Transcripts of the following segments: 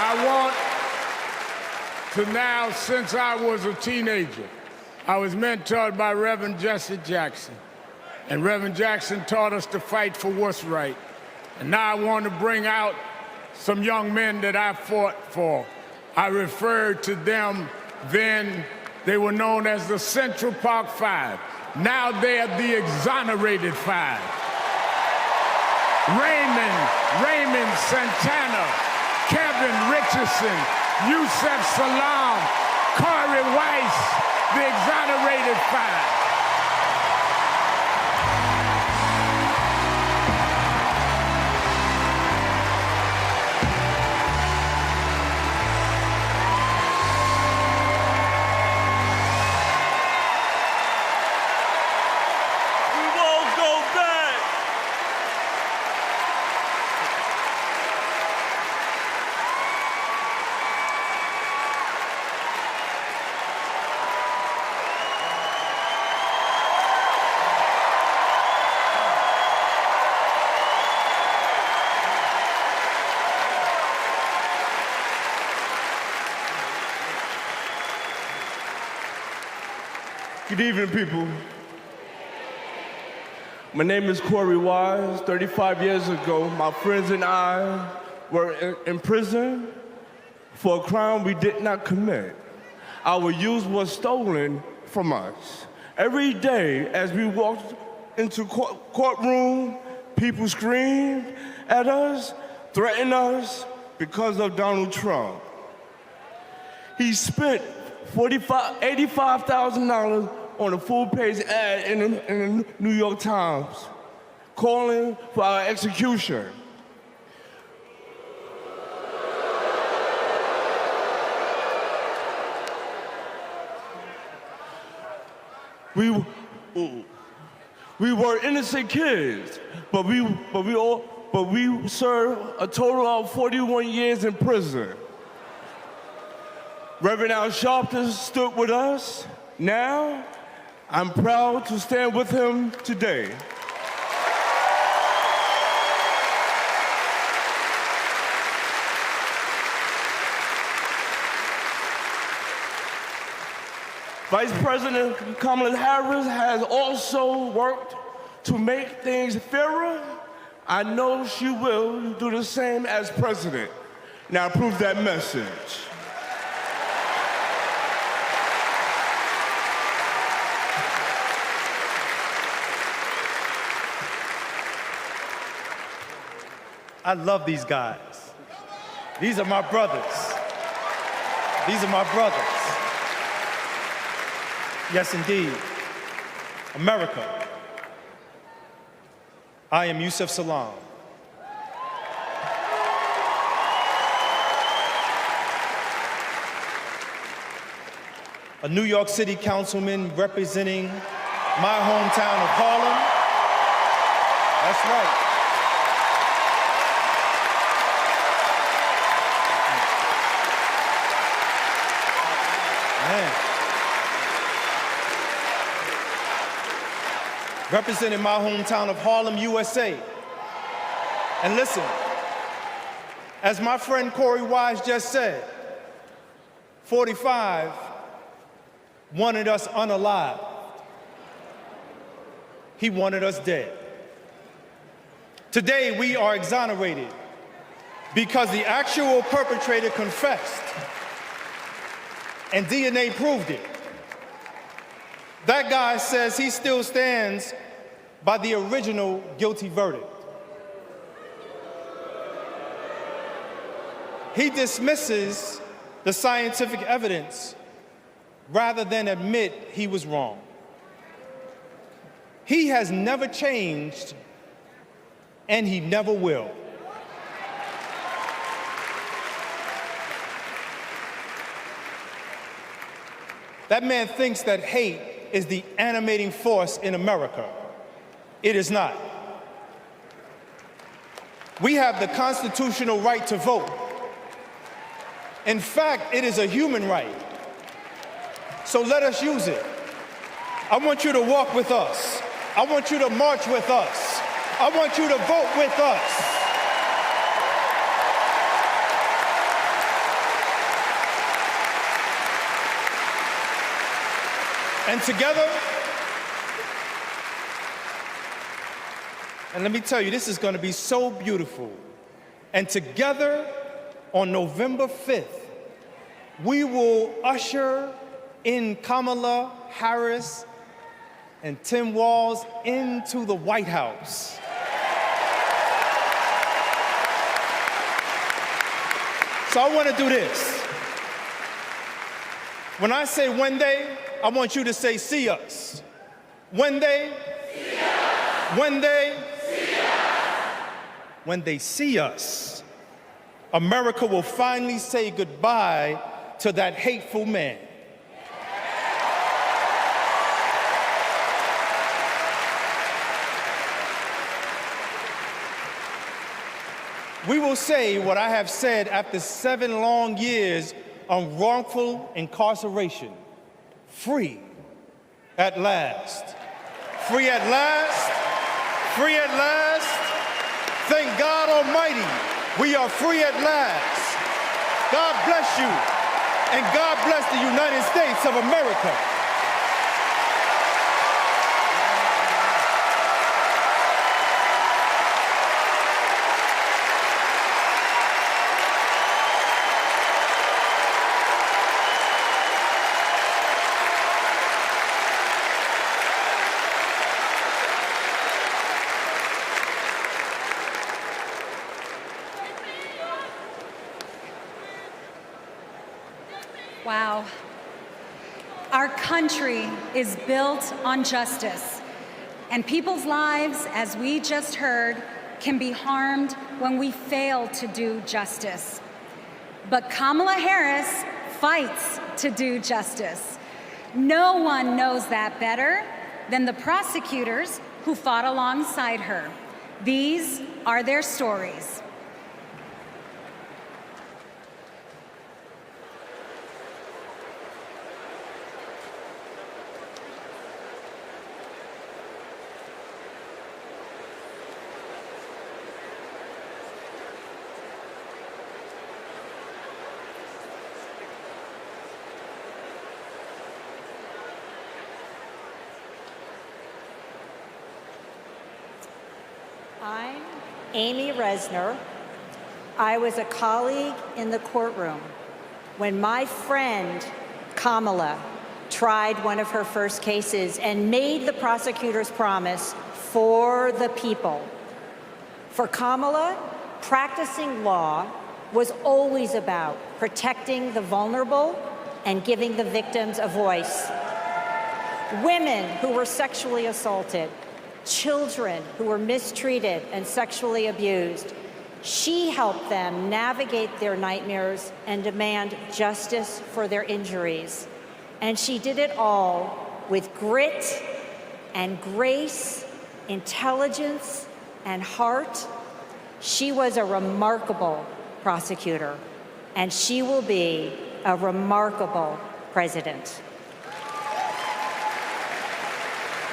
I want to now, since I was a teenager, I was mentored by Reverend Jesse Jackson. And Reverend Jackson taught us to fight for what's right. And now I want to bring out some young men that I fought for. I referred to them then, they were known as the Central Park Five. Now they're the Exonerated Five. Raymond Santana, Kevin Richardson, Yusef Salaam, Corey Weiss, the Exonerated Five. Good evening, people. My name is Corey Wise. 35 years ago, my friends and I were in prison for a crime we did not commit. Our youth was stolen from us. Every day, as we walked into courtroom, people screamed at us, threatened us because of Donald Trump. He spent $85,000 on a full-page ad in the New York Times, calling for our execution. We were innocent kids, but we served a total of 41 years in prison. Reverend Al Sharpton stood with us. Now, I'm proud to stand with him today. Vice President Kamala Harris has also worked to make things fairer. I know she will do the same as president. Now prove that message. I love these guys. These are my brothers. These are my brothers. Yes, indeed. America. I am Yusef Salaam. A New York City councilman representing my hometown of Harlem. That's right. Representing my hometown of Harlem, USA. And listen, as my friend Corey Wise just said, 45 wanted us unalive. He wanted us dead. Today we are exonerated because the actual perpetrator confessed and DNA proved it. That guy says he still stands by the original guilty verdict. He dismisses the scientific evidence rather than admit he was wrong. He has never changed, and he never will. That man thinks that hate is the animating force in America. It is not. We have the constitutional right to vote. In fact, it is a human right. So let us use it. I want you to walk with us. I want you to march with us. I want you to vote with us. And together, and let me tell you, this is going to be so beautiful. And together, on November 5th, we will usher in Kamala Harris and Tim Walz into the White House. So I want to do this. When I say when they, I want you to say see us. When they, see us. When they, see us. When they see us, America will finally say goodbye to that hateful man. We will say what I have said after 7 long years of wrongful incarceration. Free at last. Free at last. Free at last. Thank God Almighty, we are free at last. God bless you, and God bless the United States of America. Wow. Our country is built on justice, and people's lives, as we just heard, can be harmed when we fail to do justice. But Kamala Harris fights to do justice. No one knows that better than the prosecutors who fought alongside her. These are their stories. I'm Amy Resner. I was a colleague in the courtroom when my friend Kamala tried one of her first cases and made the prosecutor's promise for the people. For Kamala, practicing law was always about protecting the vulnerable and giving the victims a voice. Women who were sexually assaulted, children who were mistreated and sexually abused. She helped them navigate their nightmares and demand justice for their injuries. And she did it all with grit and grace, intelligence and heart. She was a remarkable prosecutor, and she will be a remarkable president.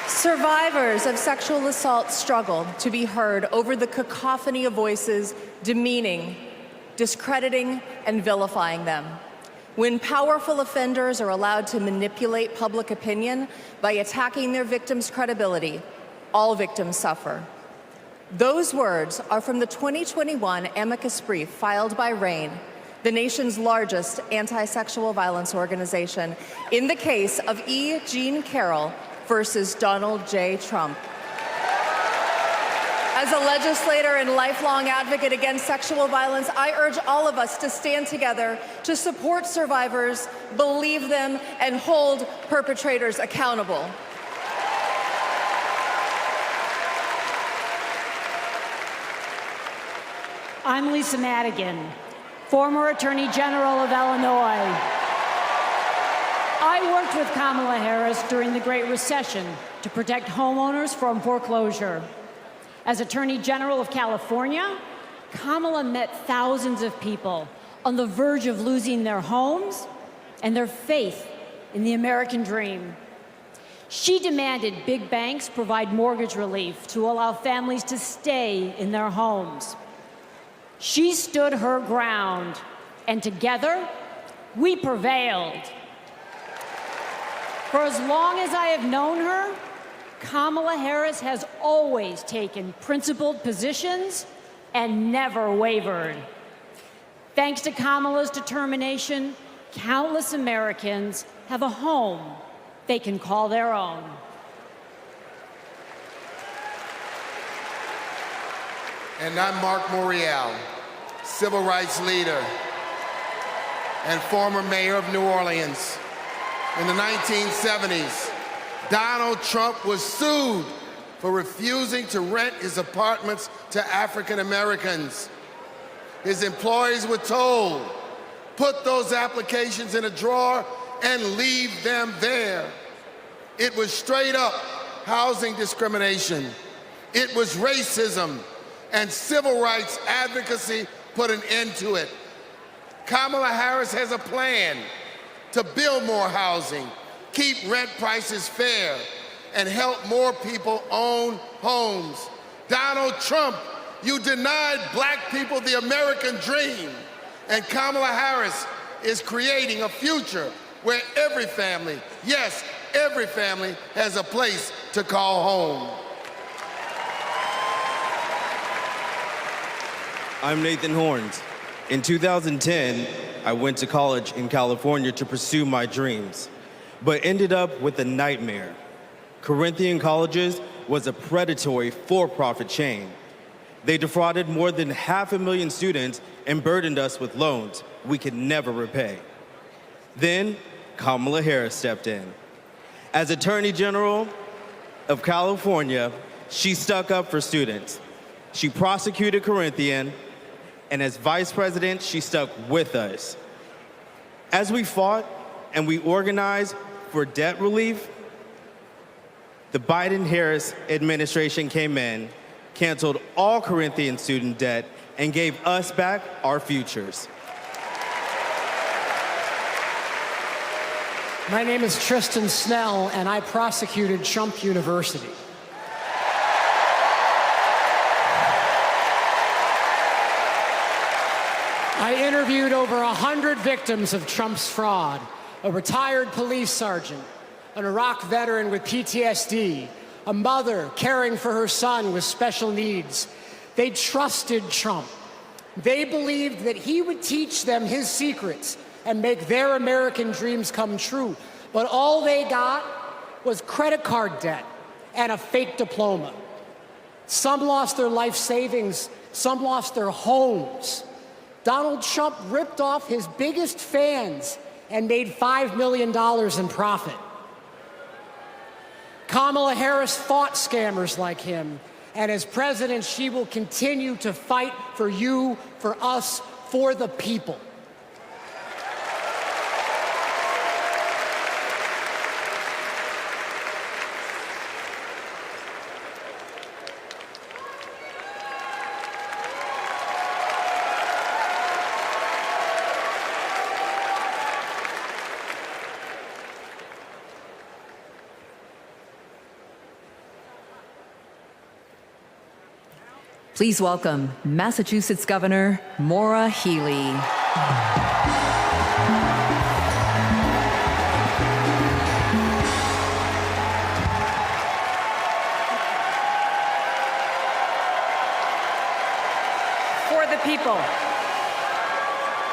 Survivors of sexual assault struggle to be heard over the cacophony of voices demeaning, discrediting, and vilifying them. When powerful offenders are allowed to manipulate public opinion by attacking their victims' credibility, all victims suffer. Those words are from the 2021 amicus brief filed by RAINN, the nation's largest anti-sexual violence organization, in the case of E. Jean Carroll versus Donald J. Trump. As a legislator and lifelong advocate against sexual violence, I urge all of us to stand together to support survivors, believe them, and hold perpetrators accountable. I'm Lisa Madigan, former Attorney General of Illinois. I worked with Kamala Harris during the Great Recession to protect homeowners from foreclosure. As Attorney General of California, Kamala met thousands of people on the verge of losing their homes and their faith in the American dream. She demanded big banks provide mortgage relief to allow families to stay in their homes. She stood her ground, and together, we prevailed. For as long as I have known her, Kamala Harris has always taken principled positions and never wavered. Thanks to Kamala's determination, countless Americans have a home they can call their own. And I'm Mark Morial, civil rights leader and former mayor of New Orleans. In the 1970s, Donald Trump was sued for refusing to rent his apartments to African Americans. His employees were told, put those applications in a drawer and leave them there. It was straight up housing discrimination. It was racism, and civil rights advocacy put an end to it. Kamala Harris has a plan to build more housing, keep rent prices fair, and help more people own homes. Donald Trump, you denied black people the American dream, and Kamala Harris is creating a future where every family, yes, every family has a place to call home. I'm Nathan Horns. In 2010, I went to college in California to pursue my dreams, but ended up with a nightmare. Corinthian Colleges was a predatory for-profit chain. They defrauded more than 500,000 students and burdened us with loans we could never repay. Then, Kamala Harris stepped in. As Attorney General of California, she stuck up for students. She prosecuted Corinthian, and as Vice President, she stuck with us. As we fought and we organized for debt relief, the Biden-Harris administration came in, canceled all Corinthian student debt, and gave us back our futures. My name is Tristan Snell, and I prosecuted Trump University. I interviewed over 100 victims of Trump's fraud, a retired police sergeant, an Iraq veteran with PTSD, a mother caring for her son with special needs. They trusted Trump. They believed that he would teach them his secrets and make their American dreams come true. But all they got was credit card debt and a fake diploma. Some lost their life savings, some lost their homes. Donald Trump ripped off his biggest fans and made $5 million in profit. Kamala Harris fought scammers like him, and as president, she will continue to fight for you, for us, for the people. Please welcome Massachusetts Governor Maura Healey. For the people.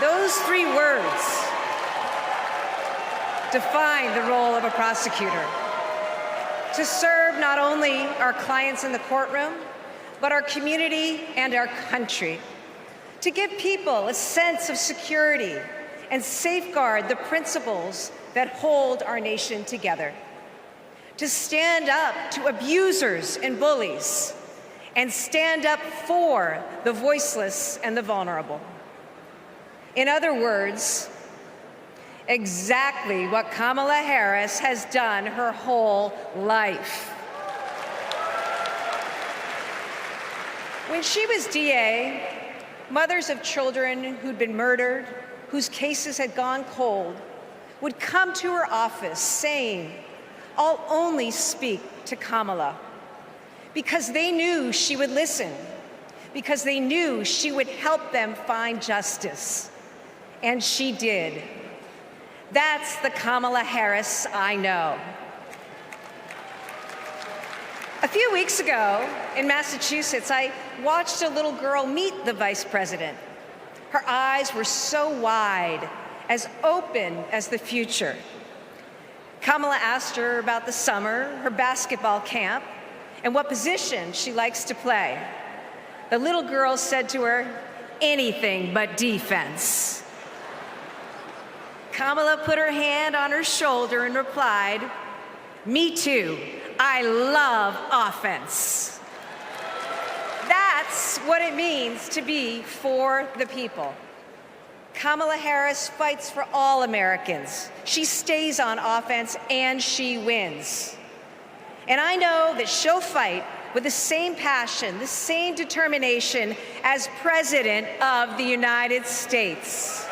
Those three words define the role of a prosecutor. To serve not only our clients in the courtroom, but our community and our country. To give people a sense of security and safeguard the principles that hold our nation together. To stand up to abusers and bullies, and stand up for the voiceless and the vulnerable. In other words, exactly what Kamala Harris has done her whole life. When she was DA, mothers of children who'd been murdered, whose cases had gone cold, would come to her office saying, "I'll only speak to Kamala," because they knew she would listen, because they knew she would help them find justice. And she did. That's the Kamala Harris I know. A few weeks ago in Massachusetts, I watched a little girl meet the vice president. Her eyes were so wide, as open as the future. Kamala asked her about the summer, her basketball camp, and what position she likes to play. The little girl said to her, anything but defense. Kamala put her hand on her shoulder and replied, me too, I love offense. That's what it means to be for the people. Kamala Harris fights for all Americans. She stays on offense and she wins. And I know that she'll fight with the same passion, the same determination as President of the United States.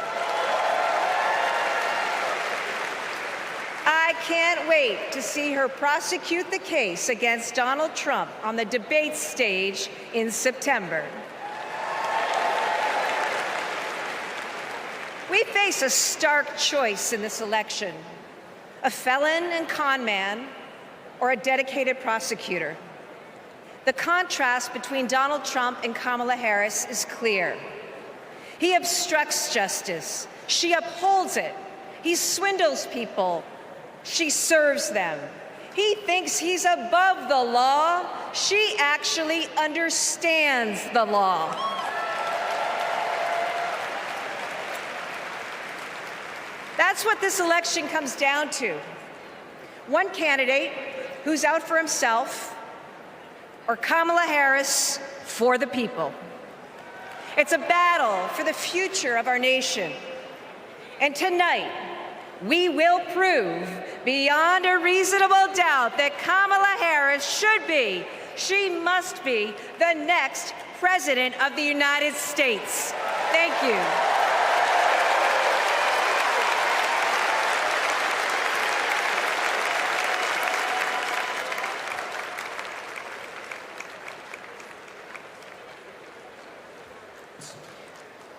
I can't wait to see her prosecute the case against Donald Trump on the debate stage in September. We face a stark choice in this election: a felon and con man, or a dedicated prosecutor. The contrast between Donald Trump and Kamala Harris is clear. He obstructs justice. She upholds it. He swindles people. She serves them. He thinks he's above the law. She actually understands the law. That's what this election comes down to. One candidate who's out for himself, or Kamala Harris for the people. It's a battle for the future of our nation. And tonight, we will prove beyond a reasonable doubt that Kamala Harris should be, she must be, the next President of the United States. Thank you.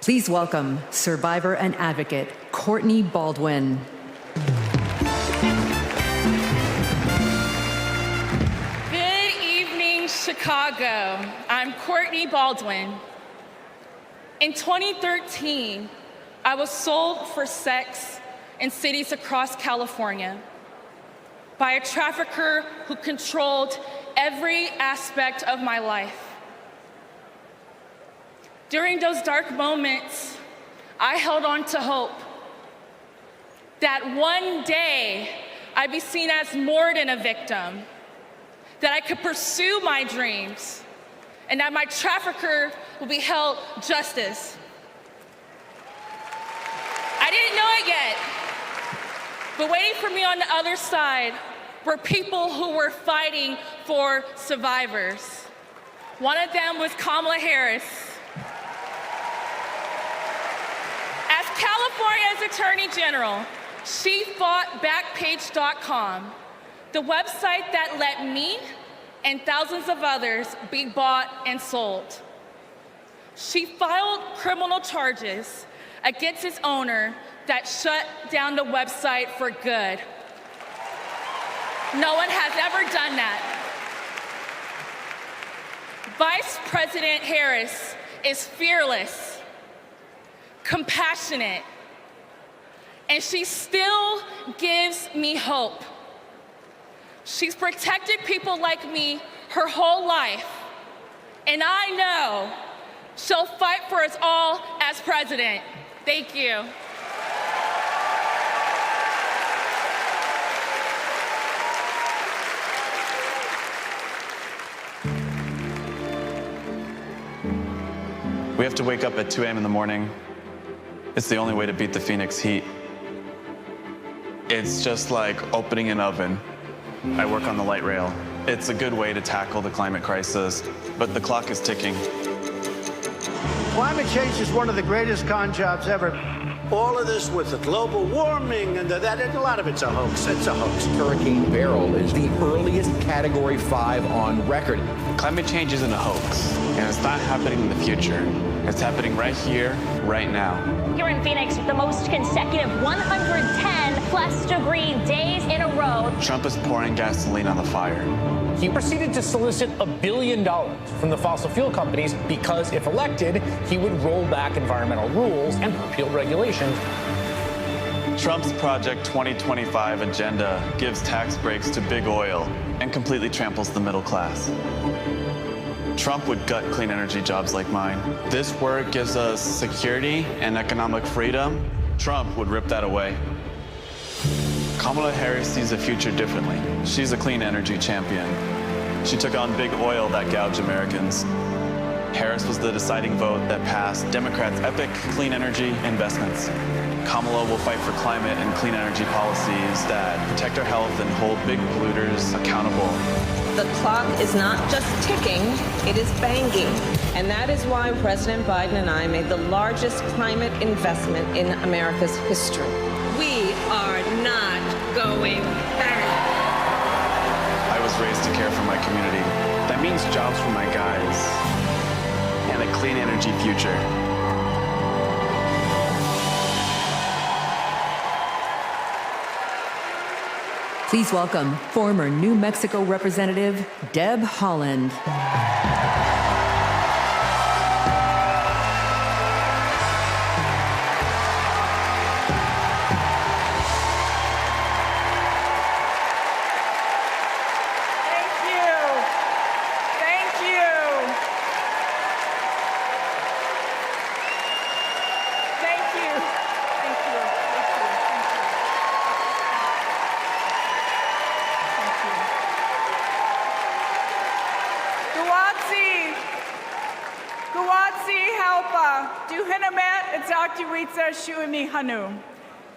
Please welcome survivor and advocate Courtney Baldwin. Good evening, Chicago. I'm Courtney Baldwin. In 2013, I was sold for sex in cities across California by a trafficker who controlled every aspect of my life. During those dark moments, I held on to hope that one day I'd be seen as more than a victim, that I could pursue my dreams, and that my trafficker will be held justice. I didn't know it yet, but waiting for me on the other side were people who were fighting for survivors. One of them was Kamala Harris. As California's Attorney General, she fought Backpage.com, the website that let me and thousands of others be bought and sold. She filed criminal charges against its owner that shut down the website for good. No one has ever done that. Vice President Harris is fearless, compassionate, and she still gives me hope. She's protected people like me her whole life, and I know she'll fight for us all as president. Thank you. We have to wake up at 2 a.m. in the morning. It's the only way to beat the Phoenix heat. It's just like opening an oven. I work on the light rail. It's a good way to tackle the climate crisis, but the clock is ticking. Climate change is one of the greatest con jobs ever. All of this with the global warming and that, and a lot of it's a hoax. It's a hoax. Hurricane Beryl is the earliest Category 5 on record. Climate change isn't a hoax, and it's not happening in the future. It's happening right here, right now. Here in Phoenix, the most consecutive 110-plus degree days in a row. Trump is pouring gasoline on the fire. He proceeded to solicit $1 billion from the fossil fuel companies because, if elected, he would roll back environmental rules and repeal regulations. Trump's Project 2025 agenda gives tax breaks to big oil and completely tramples the middle class. Trump would gut clean energy jobs like mine. This work gives us security and economic freedom. Trump would rip that away. Kamala Harris sees the future differently. She's a clean energy champion. She took on big oil that gouged Americans. Harris was the deciding vote that passed Democrats' epic clean energy investments. Kamala will fight for climate and clean energy policies that protect our health and hold big polluters accountable. The clock is not just ticking, it is banging. And that is why President Biden and I made the largest climate investment in America's history. We are not going back. I was raised to care for my community. That means jobs for my guys and a clean energy future. Please welcome former New Mexico Representative Deb Haaland.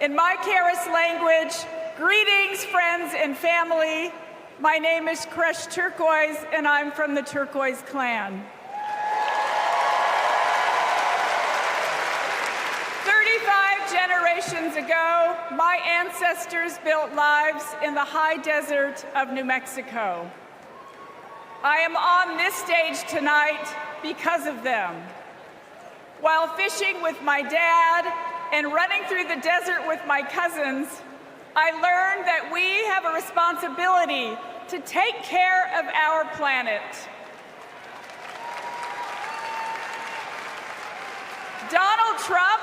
In my Keres language, greetings, friends and family. My name is Kresh Turquoise, and I'm from the Turquoise clan. 35 generations ago, my ancestors built lives in the high desert of New Mexico. I am on this stage tonight because of them. While fishing with my dad and running through the desert with my cousins, I learned that we have a responsibility to take care of our planet. Donald Trump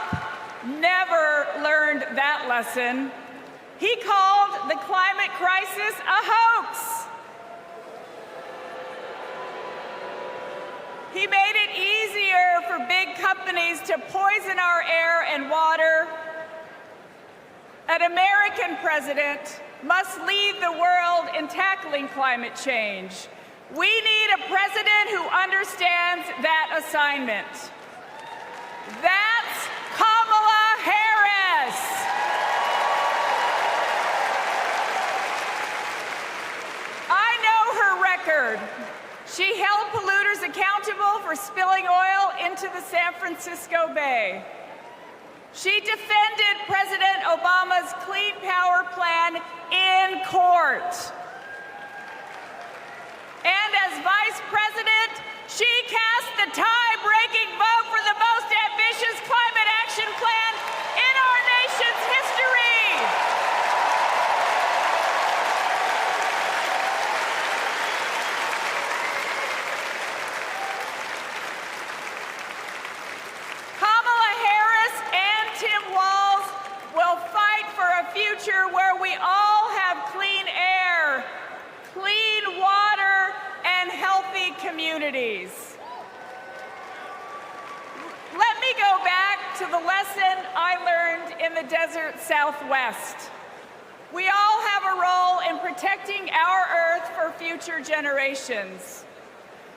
never learned that lesson. He called the climate crisis a hoax. He made it easier for big companies to poison our air and water. An American president must lead the world in tackling climate change. We need a president who understands that assignment. That's Kamala Harris. I know her record. She held polluters accountable for spilling oil into the San Francisco Bay. She defended President Obama's Clean Power Plan in court. And as vice president, she cast the tie-breaking vote for the most ambitious climate action plan in our nation's history. Future where we all have clean air, clean water, and healthy communities. Let me go back to the lesson I learned in the desert Southwest. We all have a role in protecting our Earth for future generations.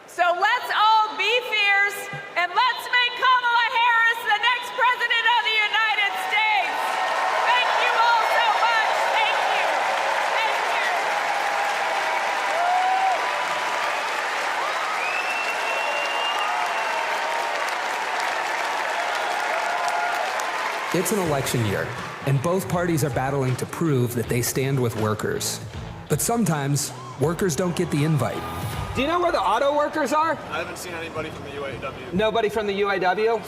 So let's all be fierce and let's make Kamala Harris the next president of the United States. Thank you all so much. Thank you. Thank you. It's an election year, and both parties are battling to prove that they stand with workers. But sometimes, workers don't get the invite. Do you know where the auto workers are? I haven't seen anybody from the UAW. Nobody from the UAW?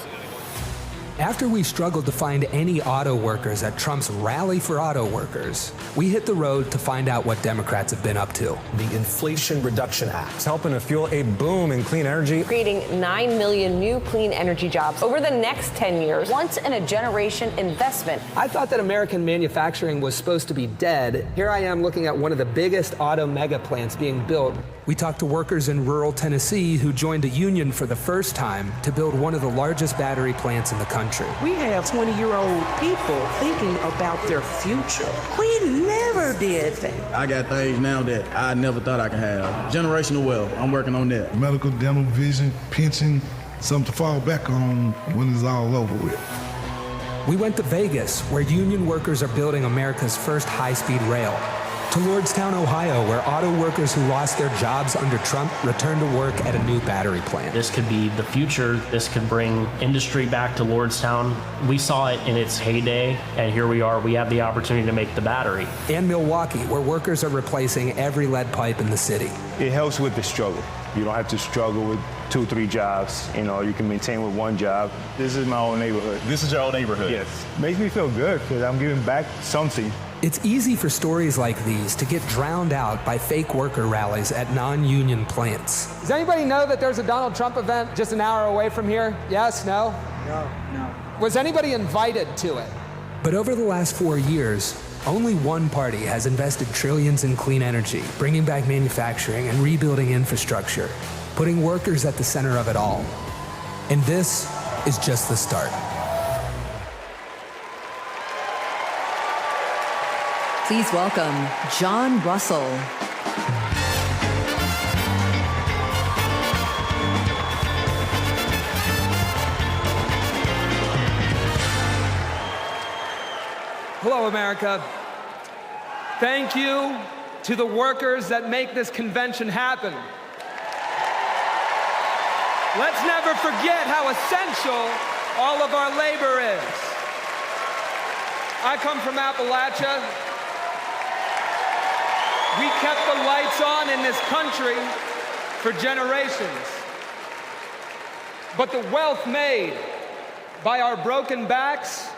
After we struggled to find any auto workers at Trump's Rally for Auto Workers, we hit the road to find out what Democrats have been up to. The Inflation Reduction Act is helping to fuel a boom in clean energy, creating 9 million new clean energy jobs over the next 10 years, once-in-a-generation investment. I thought that American manufacturing was supposed to be dead. Here I am looking at one of the biggest auto mega plants being built. We talked to workers in rural Tennessee who joined a union for the first time to build one of the largest battery plants in the country. We have 20-year-old people thinking about their future. We never did that. I got things now that I never thought I could have. Generational wealth, I'm working on that. Medical, dental, vision, pension, something to fall back on when it's all over with. We went to Vegas, where union workers are building America's first high-speed rail. To Lordstown, Ohio, where auto workers who lost their jobs under Trump returned to work at a new battery plant. This could be the future. This could bring industry back to Lordstown. We saw it in its heyday, and here we are. We have the opportunity to make the battery. And Milwaukee, where workers are replacing every lead pipe in the city. It helps with the struggle. You don't have to struggle with 2 or 3 jobs. You know, you can maintain with 1 job. This is my own neighborhood. This is your old neighborhood? Yes. Makes me feel good because I'm giving back something. It's easy for stories like these to get drowned out by fake worker rallies at non-union plants. Does anybody know that there's a Donald Trump event just an hour away from here? Yes? No? No. Was anybody invited to it? But over the last 4 years, only one party has invested trillions in clean energy, bringing back manufacturing and rebuilding infrastructure, putting workers at the center of it all. And this is just the start. Please welcome John Russell. Hello, America. Thank you to the workers that make this convention happen. Let's never forget how essential all of our labor is. I come from Appalachia. We kept the lights on in this country for generations. But the wealth made by our broken backs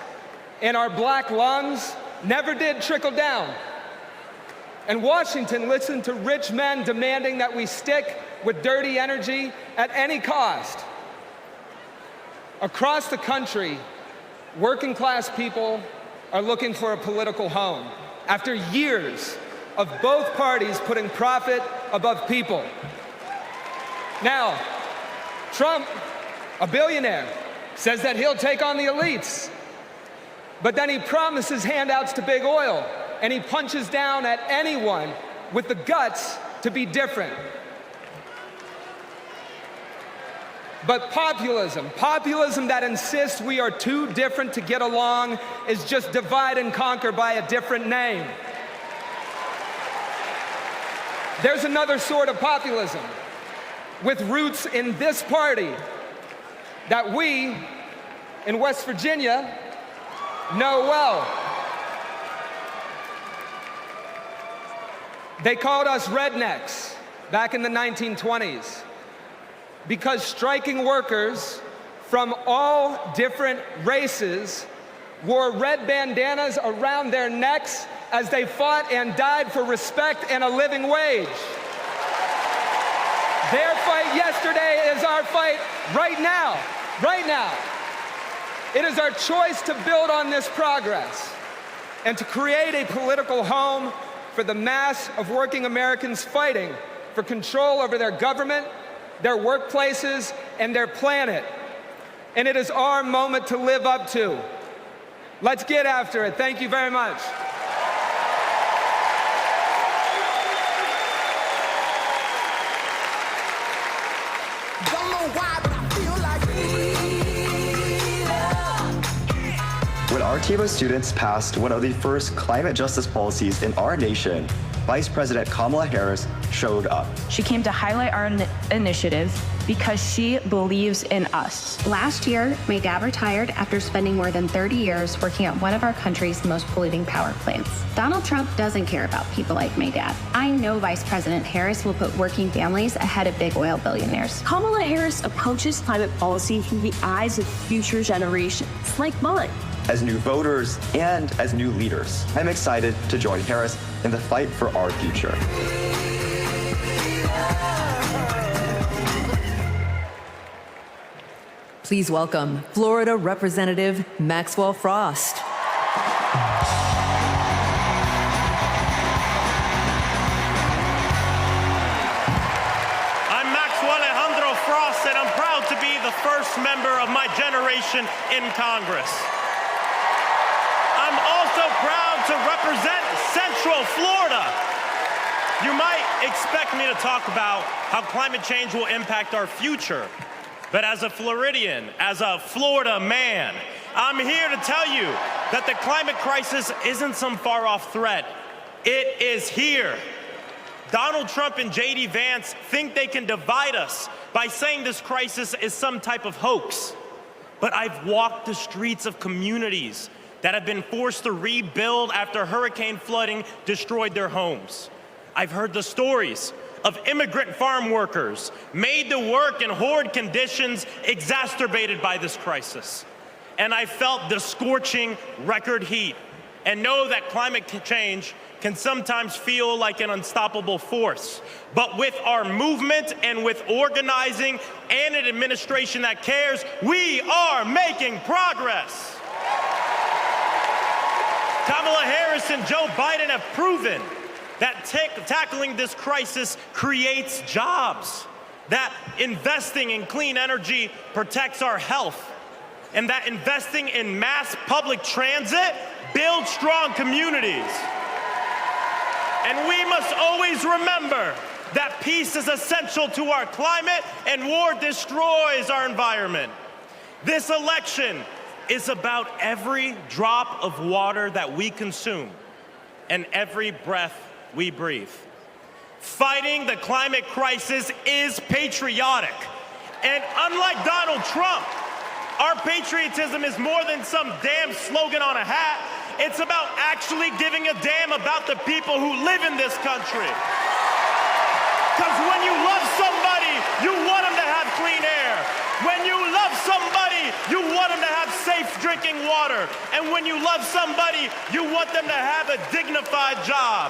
and our black lungs never did trickle down. And Washington listened to rich men demanding that we stick with dirty energy at any cost. Across the country, working class people are looking for a political home after years of both parties putting profit above people. Now, Trump, a billionaire, says that he'll take on the elites. But then he promises handouts to big oil, and he punches down at anyone with the guts to be different. But populism that insists we are too different to get along, is just divide and conquer by a different name. There's another sort of populism with roots in this party that we in West Virginia know well. They called us rednecks back in the 1920s because striking workers from all different races wore red bandanas around their necks as they fought and died for respect and a living wage. Their fight yesterday is our fight right now, right now. It is our choice to build on this progress and to create a political home for the mass of working Americans fighting for control over their government, their workplaces, and their planet. And it is our moment to live up to. Let's get after it. Thank you very much. When our team of students passed one of the first climate justice policies in our nation, Vice President Kamala Harris showed up. She came to highlight our initiative because she believes in us. Last year, my dad retired after spending more than 30 years working at one of our country's most polluting power plants. Donald Trump doesn't care about people like my dad. I know Vice President Harris will put working families ahead of big oil billionaires. Kamala Harris approaches climate policy through the eyes of future generations, like mine. As new voters and as new leaders, I'm excited to join Harris in the fight for our future. Please welcome Florida Representative Maxwell Frost. I'm Maxwell Alejandro Frost, and I'm proud to be the first member of my generation in Congress. I'm also proud to represent Central Florida. You might expect me to talk about how climate change will impact our future. But as a Floridian, as a Florida man, I'm here to tell you that the climate crisis isn't some far-off threat. It is here. Donald Trump and J.D. Vance think they can divide us by saying this crisis is some type of hoax. But I've walked the streets of communities that have been forced to rebuild after hurricane flooding destroyed their homes. I've heard the stories of immigrant farm workers made to work in horrid conditions exacerbated by this crisis. And I felt the scorching record heat and know that climate change can sometimes feel like an unstoppable force. But with our movement and with organizing and an administration that cares, we are making progress. Kamala Harris and Joe Biden have proven that tackling this crisis creates jobs, that investing in clean energy protects our health, and that investing in mass public transit builds strong communities. And we must always remember that peace is essential to our climate and war destroys our environment. This election is about every drop of water that we consume and every breath we breathe. Fighting the climate crisis is patriotic. And unlike Donald Trump, our patriotism is more than some damn slogan on a hat. It's about actually giving a damn about the people who live in this country. Because when you love somebody, you want them to have clean air. When you love somebody, you want them to have safe drinking water. And when you love somebody, you want them to have a dignified job.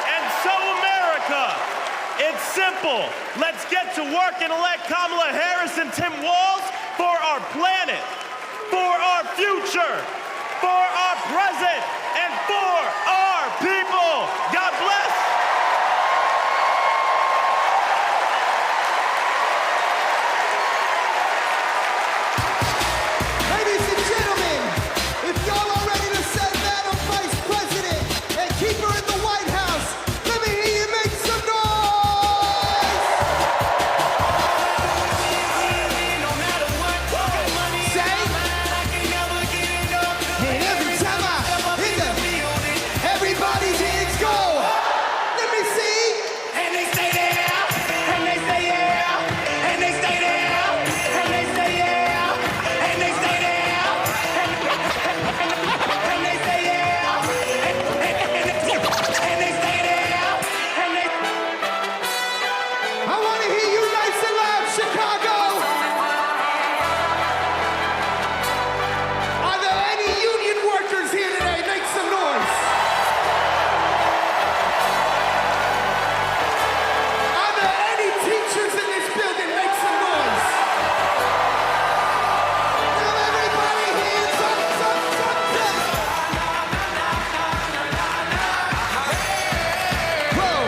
And so, America, it's simple. Let's get to work and elect Kamala Harris and Tim Walz for our planet, for our future, for our present, and for our people. God bless. Ladies and gentlemen, if y'all are ready to set Madam Vice President and keep her in the White House, let me hear you make some noise! Say, and every time I hit everybody's hands go. Let me see. And they stay there, and they stay there, and they stay there, and they stay there, and they stay there, and they stay there, and they stay there, and they. I want to hear you nice and loud, Chicago. Are there any union workers here today? Make some noise. Are there any teachers in this building? Make some noise. Now everybody hands up, up, up, up. Whoa.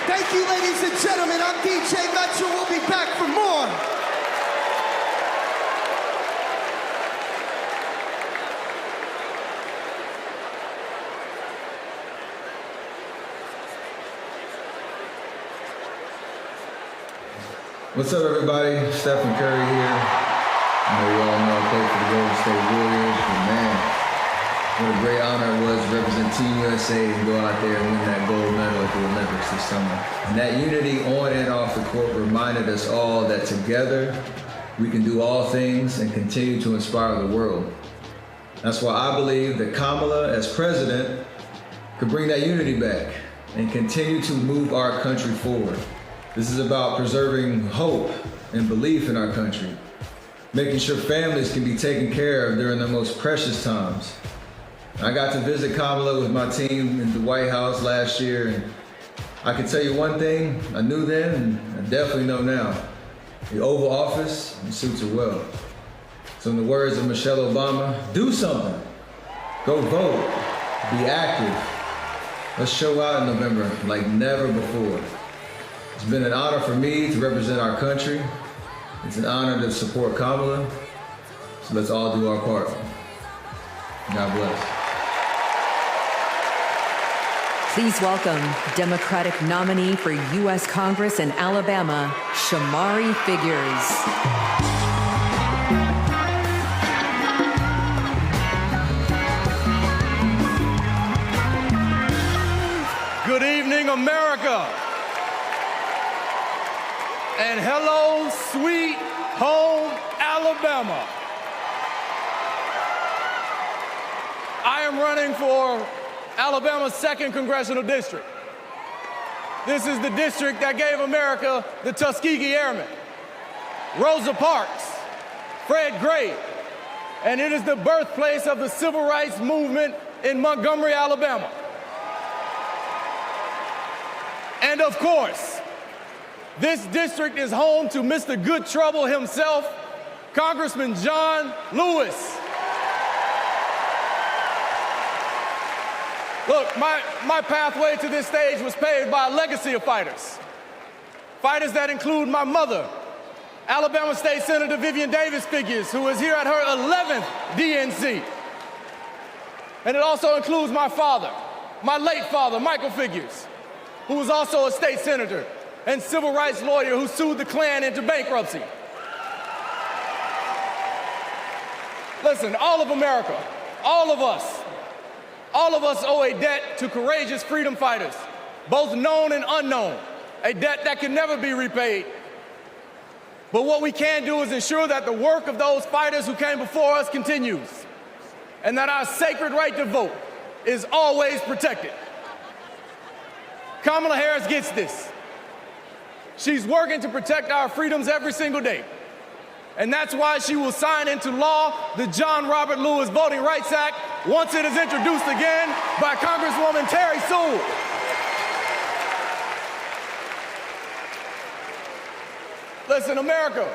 Thank you, ladies and gentlemen. I'm DJ Metro. We'll be back for more. What's up, everybody? Stephen Curry here. I know you all know I play for the Golden State Warriors, but man, What a great honor it was to represent Team USA and go out there and win that gold medal at the Olympics this summer. And that unity on and off the court reminded us all that together we can do all things and continue to inspire the world. That's why I believe that Kamala, as president, could bring that unity back and continue to move our country forward. This is about preserving hope and belief in our country, making sure families can be taken care of during their most precious times. I got to visit Kamala with my team in the White House last year, and I can tell you one thing I knew then, and I definitely know now. The Oval Office suits her well. So in the words of Michelle Obama, do something. Go vote. Be active. Let's show out in November like never before. It's been an honor for me to represent our country. It's an honor to support Kamala. So let's all do our part. God bless. Please welcome Democratic nominee for U.S. Congress in Alabama, Shamari Figures. Good evening, America. And hello, sweet home, Alabama. I am running for Alabama's 2nd Congressional District. This is the district that gave America the Tuskegee Airmen, Rosa Parks, Fred Gray, and it is the birthplace of the civil rights movement in Montgomery, Alabama. And of course, this district is home to Mr. Good Trouble himself, Congressman John Lewis. Look, my pathway to this stage was paved by a legacy of fighters. Fighters that include my mother, Alabama State Senator Vivian Davis Figures, who is here at her 11th DNC. And it also includes my father, my late father, Michael Figures, who was also a state senator and civil rights lawyer who sued the Klan into bankruptcy. Listen, all of America, all of us owe a debt to courageous freedom fighters, both known and unknown, a debt that can never be repaid. But what we can do is ensure that the work of those fighters who came before us continues, and that our sacred right to vote is always protected. Kamala Harris gets this. She's working to protect our freedoms every single day. And that's why she will sign into law the John Robert Lewis Voting Rights Act once it is introduced again by Congresswoman Terry Sewell. Listen, America,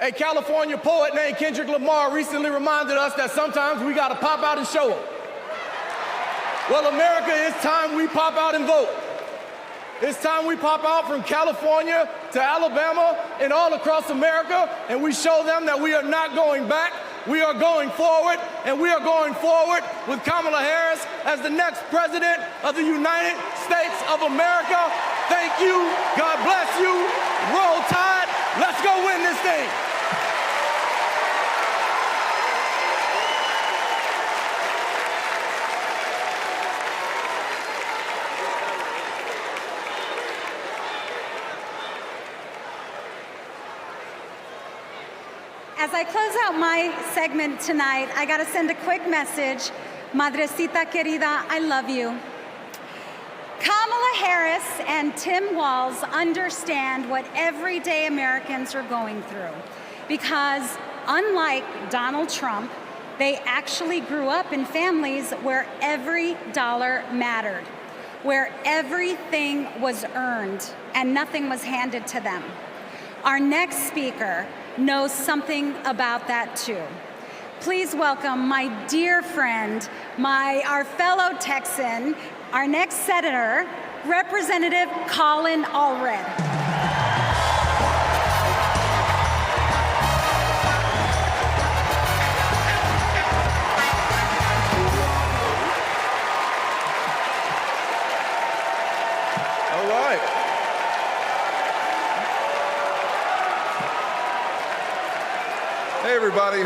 a California poet named Kendrick Lamar recently reminded us that sometimes we gotta pop out and show up. Well, America, it's time we pop out and vote. It's time we pop out from California to Alabama and all across America, and we show them that we are not going back. We are going forward, and we are going forward with Kamala Harris as the next president of the United States of America. Thank you. God bless you. Roll Tide. Let's go win this thing. As I close out my segment tonight, I got to send a quick message. Madrecita querida, I love you. Kamala Harris and Tim Walz understand what everyday Americans are going through because, unlike Donald Trump, they actually grew up in families where every dollar mattered, where everything was earned and nothing was handed to them. Our next speaker knows something about that too. Please welcome my dear friend, our fellow Texan, our next senator, Representative Colin Allred. All right. Hey, everybody.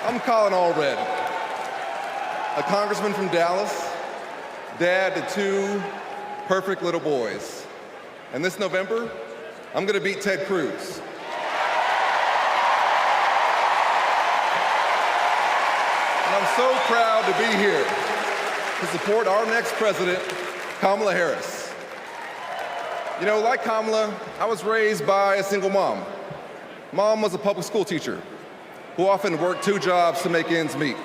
I'm Colin Allred. a congressman from Dallas, dad to 2 perfect little boys. And this November, I'm going to beat Ted Cruz. And I'm so proud to be here to support our next president, Kamala Harris. You know, like Kamala, I was raised by a single mom. Mom was a public school teacher who often worked 2 jobs to make ends meet.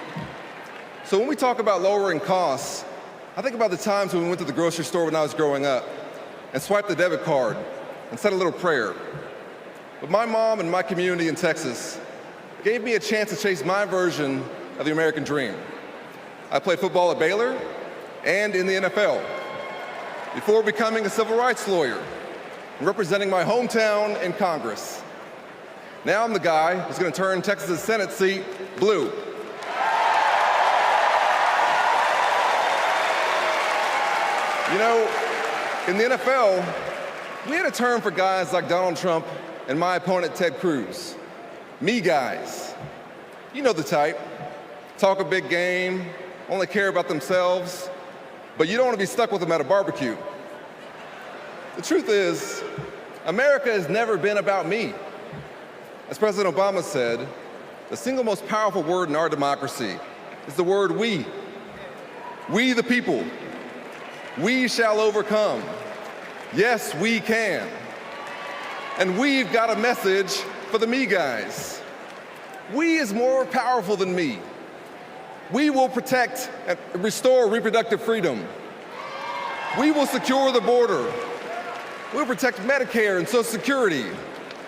So when we talk about lowering costs, I think about the times when we went to the grocery store when I was growing up and swiped the debit card and said a little prayer. But my mom and my community in Texas gave me a chance to chase my version of the American dream. I played football at Baylor and in the NFL before becoming a civil rights lawyer and representing my hometown in Congress. Now I'm the guy who's going to turn Texas's Senate seat blue. You know, in the NFL, we had a term for guys like Donald Trump and my opponent Ted Cruz. Me guys. You know the type. Talk a big game, only care about themselves, but you don't want to be stuck with them at a barbecue. The truth is, America has never been about me. As President Obama said, the single most powerful word in our democracy is the word we. We the people. We shall overcome. Yes, we can. And we've got a message for the me guys. We is more powerful than me. We will protect and restore reproductive freedom. We will secure the border. We'll protect Medicare and Social Security.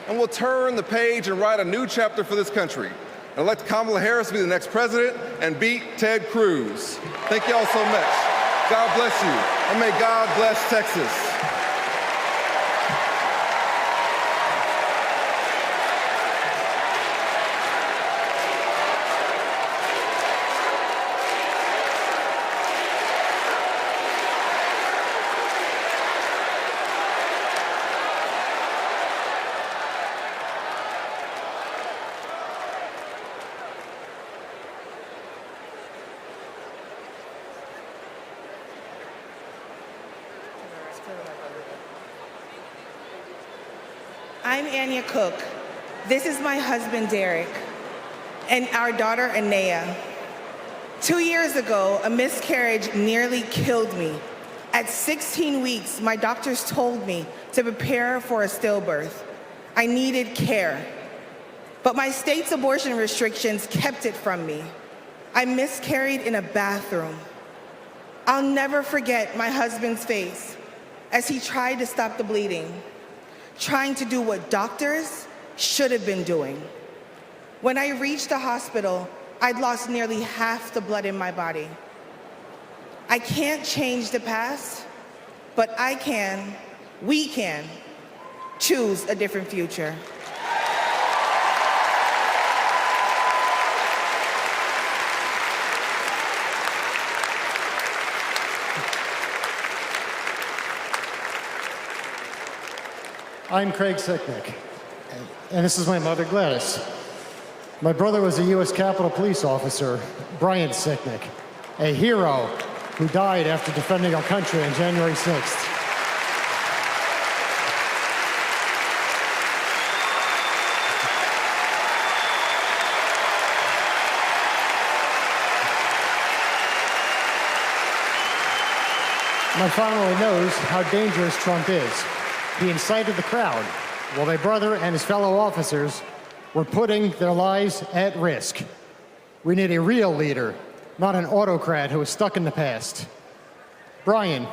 And we'll turn the page and write a new chapter for this country. And elect Kamala Harris to be the next president and beat Ted Cruz. Thank you all so much. God bless you, and may God bless Texas. I'm Anya Cook. This is my husband, Derek, and our daughter, Anaya. 2 years ago, a miscarriage nearly killed me. At 16 weeks, my doctors told me to prepare for a stillbirth. I needed care. But my state's abortion restrictions kept it from me. I miscarried in a bathroom. I'll never forget my husband's face as he tried to stop the bleeding, trying to do what doctors should have been doing. When I reached the hospital, I'd lost nearly half the blood in my body. I can't change the past, but we can choose a different future. I'm Craig Sicknick, and this is my mother, Gladys. My brother was a U.S. Capitol Police officer, Brian Sicknick, a hero who died after defending our country on January 6th. My family knows how dangerous Trump is. He incited the crowd while my brother and his fellow officers were putting their lives at risk. We need a real leader, not an autocrat who is stuck in the past. Brian,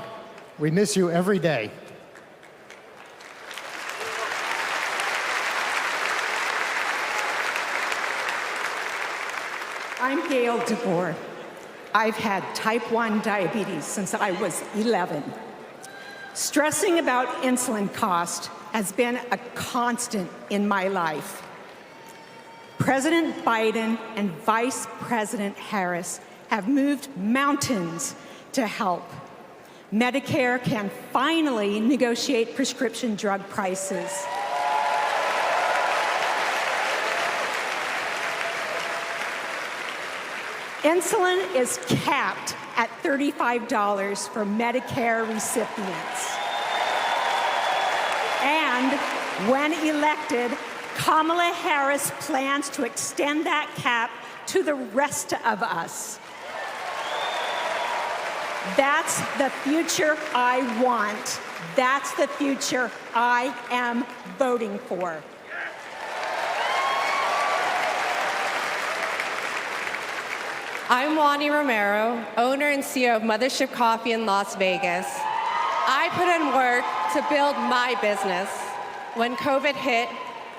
we miss you every day. I'm Gail DeBoer. I've had type 1 diabetes since I was 11. Stressing about insulin cost has been a constant in my life. President Biden and Vice President Harris have moved mountains to help. Medicare can finally negotiate prescription drug prices. Insulin is capped at $35 for Medicare recipients. And when elected, Kamala Harris plans to extend that cap to the rest of us. That's the future I want. That's the future I am voting for. I'm Wani Romero, owner and CEO of Mothership Coffee in Las Vegas. I put in work to build my business. When COVID hit,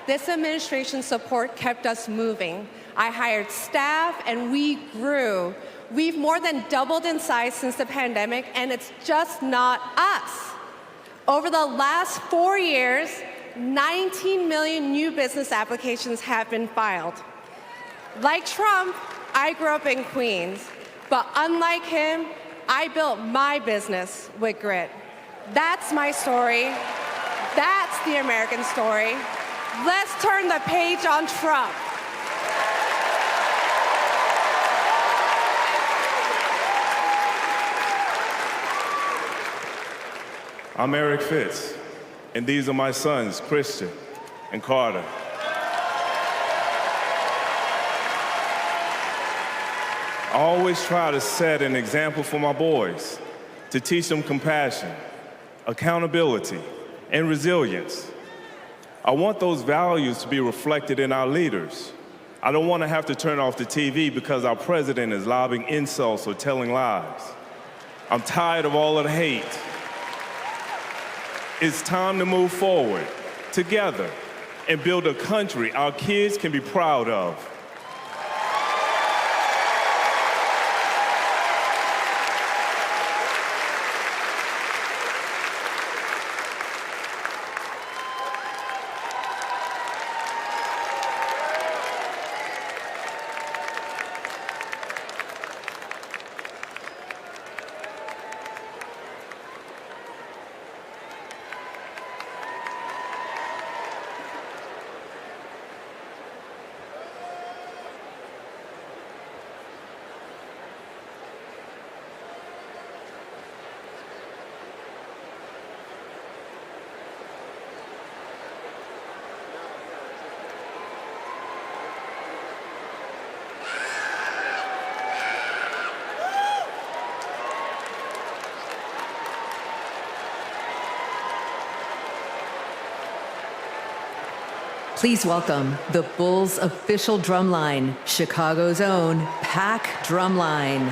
this administration's support kept us moving. I hired staff and we grew. We've more than doubled in size since the pandemic, and it's just not us. Over the last 4 years, 19 million new business applications have been filed. Like Trump, I grew up in Queens, but unlike him, I built my business with grit. That's my story. That's the American story. Let's turn the page on Trump. I'm Eric Fitz, and these are my sons, Christian and Carter. I always try to set an example for my boys, to teach them compassion, accountability, and resilience. I want those values to be reflected in our leaders. I don't want to have to turn off the TV because our president is lobbing insults or telling lies. I'm tired of all of the hate. It's time to move forward, together, and build a country our kids can be proud of. Please welcome the Bulls' official drumline, Chicago's own Pack Drumline.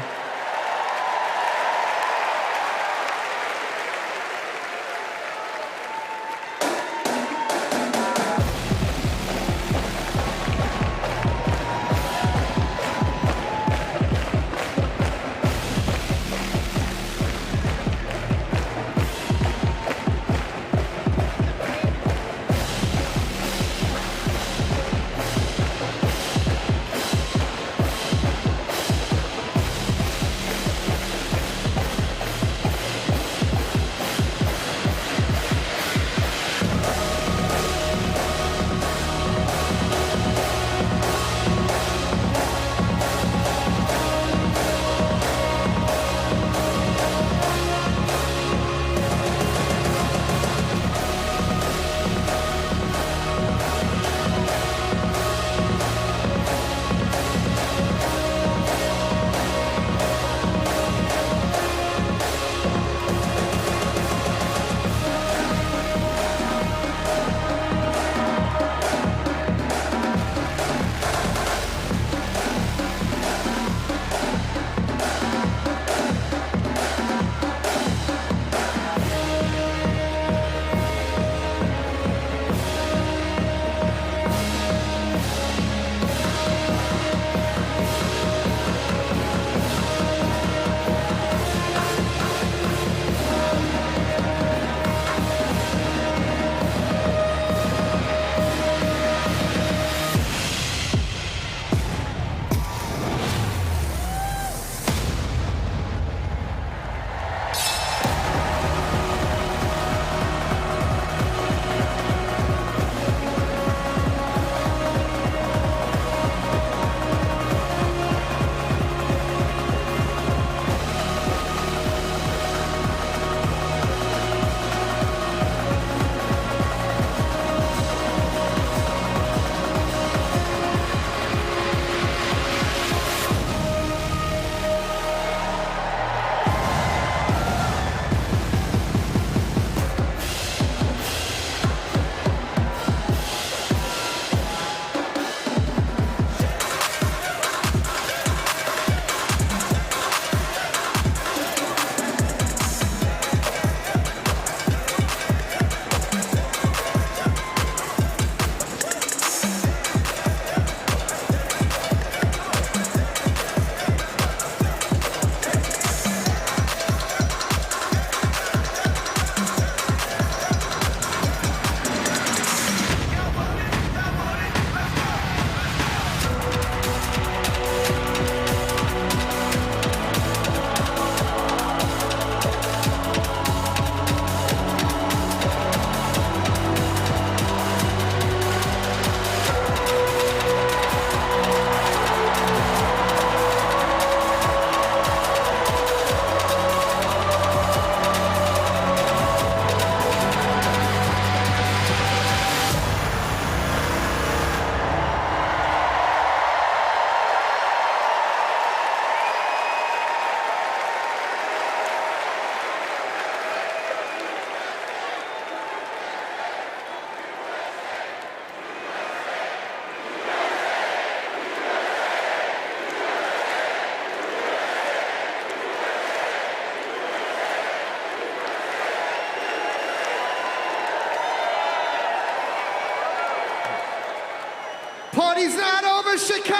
party's not over, Chicago!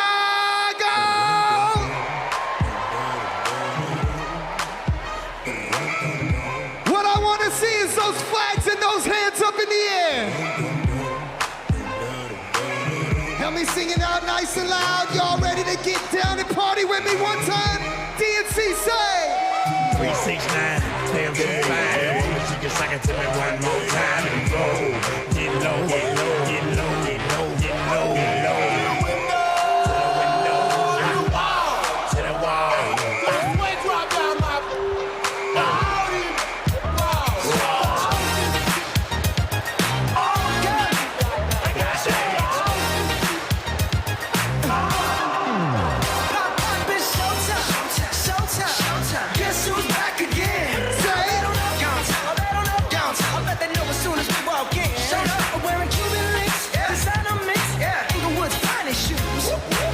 What I want to see is those flags and those hands up in the air. Help me sing it out nice and loud. Y'all ready to get down and party with me one time? DNC say 369, damn she's fine. She can suck it to me one more time and go. Get low, get low, get low, get low, get low, get low. To the wall. Way drop down my Guess who's back again? Say I bet they know as soon as we walk in. Shut up, I'm wearing Cuban links, designer mix, Inglewood's finest shoes.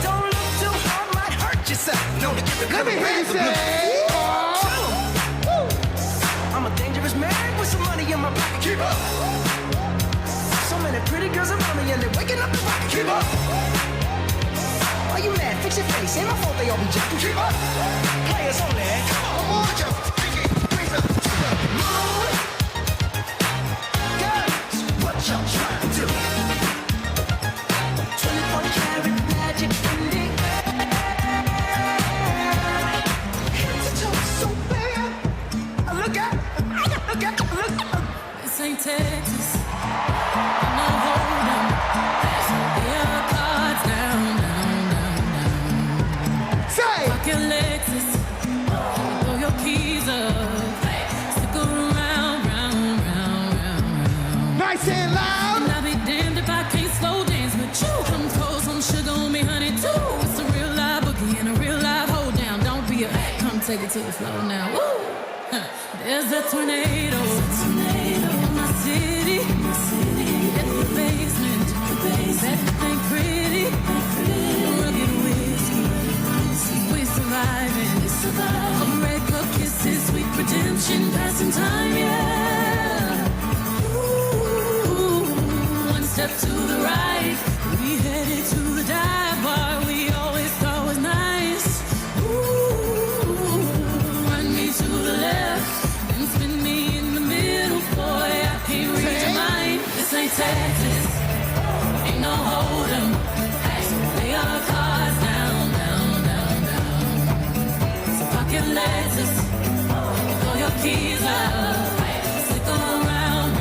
Don't look too hard, might hurt yourself. No, to get the let me hear you say. I'm a dangerous man with some money in my pocket. Keep up. So many pretty girls around me and they're waking up the rocket. Keep up. Why you mad? Fix your face. Ain't my fault they all be jacking. Keep up. Players only. Come on, Joe. What y'all trying to do? 24 karat magic in the air. Head to toe so bad. Look out. This ain't Texas. No hold'em. Lay your cards down. Say. Fuck your Lexus. Throw your keys up. Stick around, round. Nice and loud. And I'll be damned if I can't slow dance with you. Come pour some sugar on me, honey, too. It's a real live boogie and a real live hold down. Don't be a come take it to the floor now. Woo! There's a tornado in my city. It's the basement. That ain't pretty. Rugged whiskey. We surviving. Breakup kisses, sweet redemption, passing time, yeah. Ooh, one step to the right. We headed to the dive bar we always thought was nice. Ooh, run me to the left. Spin me in the middle, boy, I can't read your mind. This ain't Texas, ain't no hold'em. So lay your cards down. So fuck your Lexus, throw your keys up. Stick around.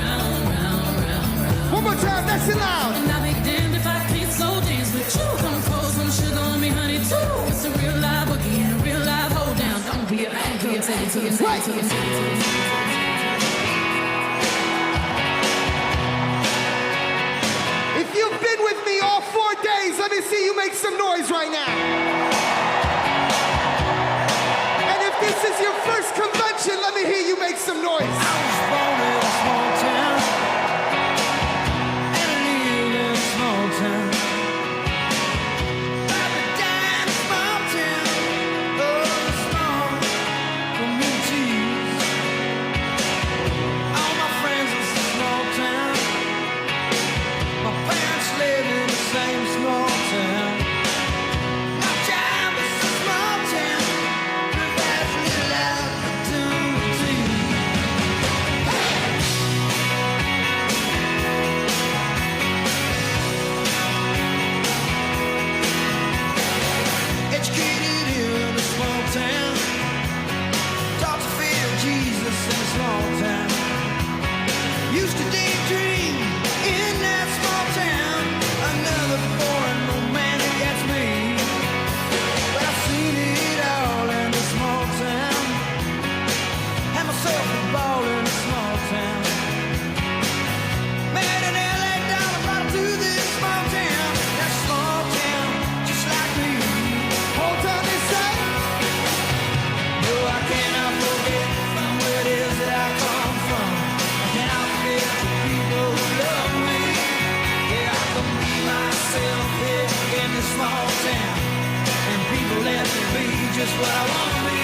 One more time, nice and loud. And I'll be damned if I can't slow dance with you. Come pour some sugar on me, honey, too. It's a real live boogie and a real live hold down. Don't be a take it to the If you've been with me all 4 days, let me see you make some noise right now. And if this is your first convention, let me hear you make some noise. I was born in a small town and I live in a small town. Same small town. My job is a small town. Provides little opportunity. Educated in a small town. Taught to fear Jesus in a small town. Used to daydream in that small town. Another foreign romantic, that's me. But I've seen it all in a small town. Had myself a ball in a small town. Met an LA dollar, brought him to this small town. That small town, just like me. Hold on this side. No, I cannot forget from where it is that I come from. I cannot forget the people who love me. Yeah, I can be myself here in this small town, and people let me be just what I want to be.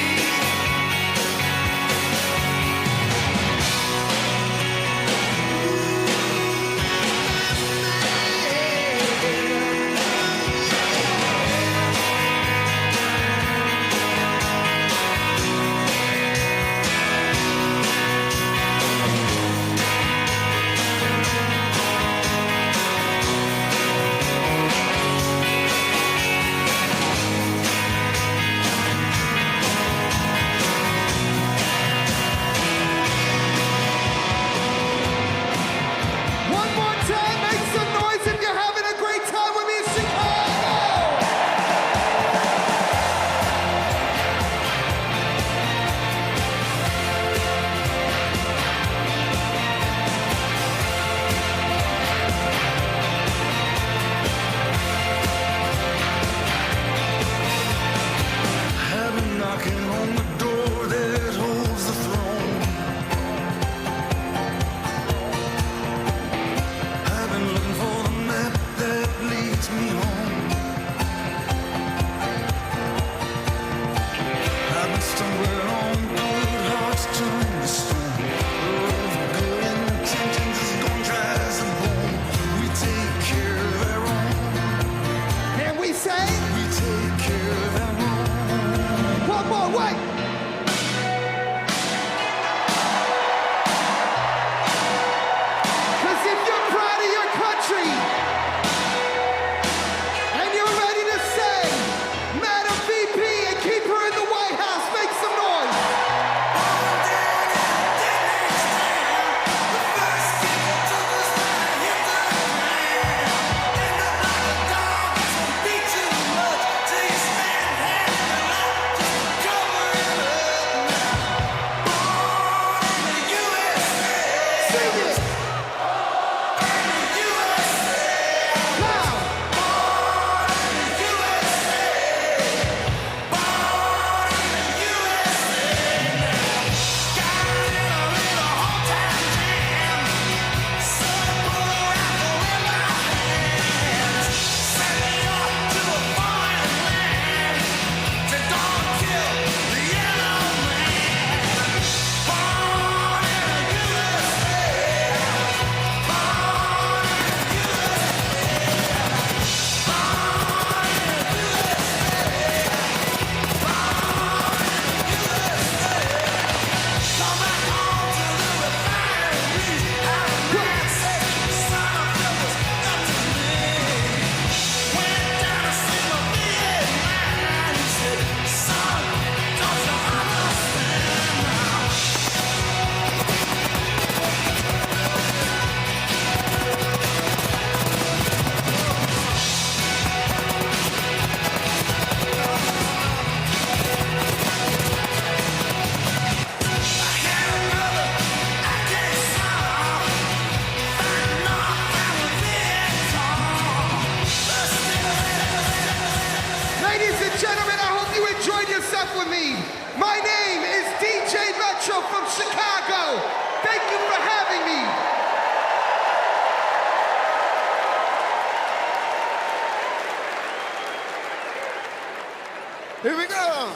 and gentlemen, I hope you enjoyed yourself with me. My name is DJ Metro from Chicago. Thank you for having me. Here we go.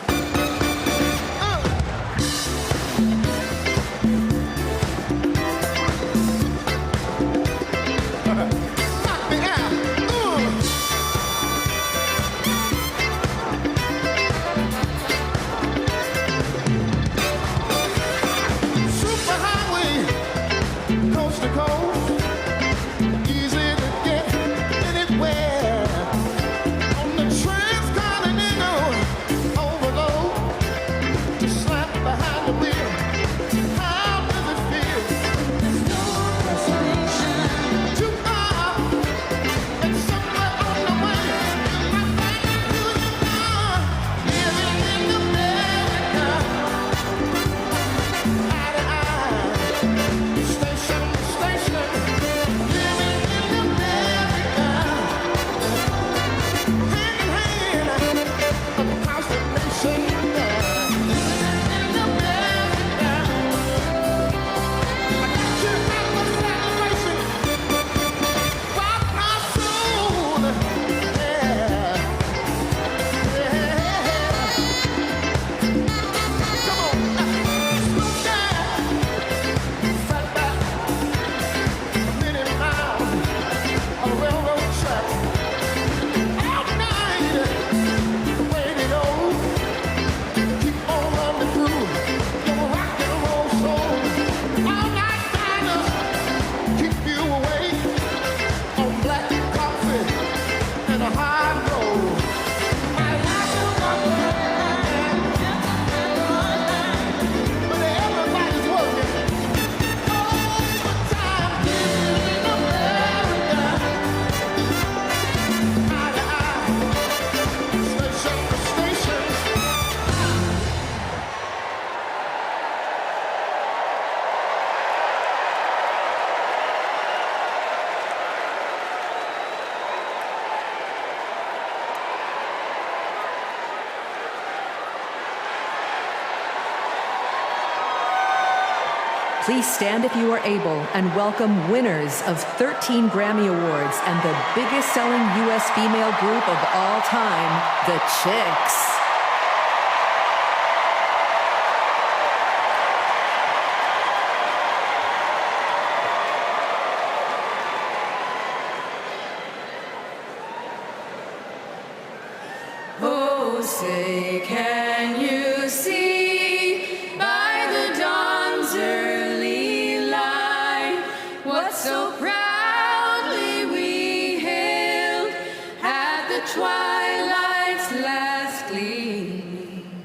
Please stand if you are able and welcome winners of 13 Grammy Awards and the biggest selling U.S. female group of all time, the Chicks. Oh, say, can you see by the dawn's early light what so proudly we hailed at the twilight's last gleaming,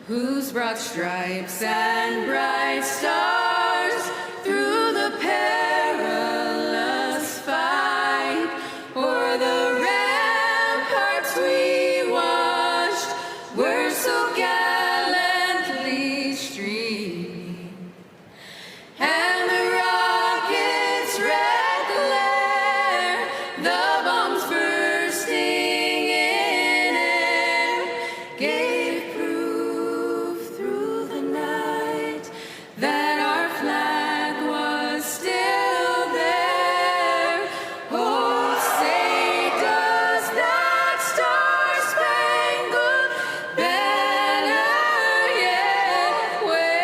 whose broad stripes and bright stars through the perilous fight o'er the ramparts we watched were so gallantly streaming, and the rockets' red glare, the bombs bursting in air, gave proof through the night that our flag was still there. Oh, say, does that star-spangled banner yet wave?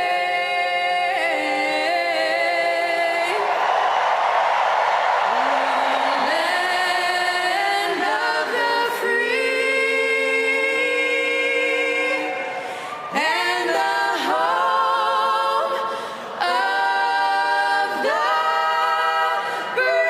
Land of the free and the home of the brave.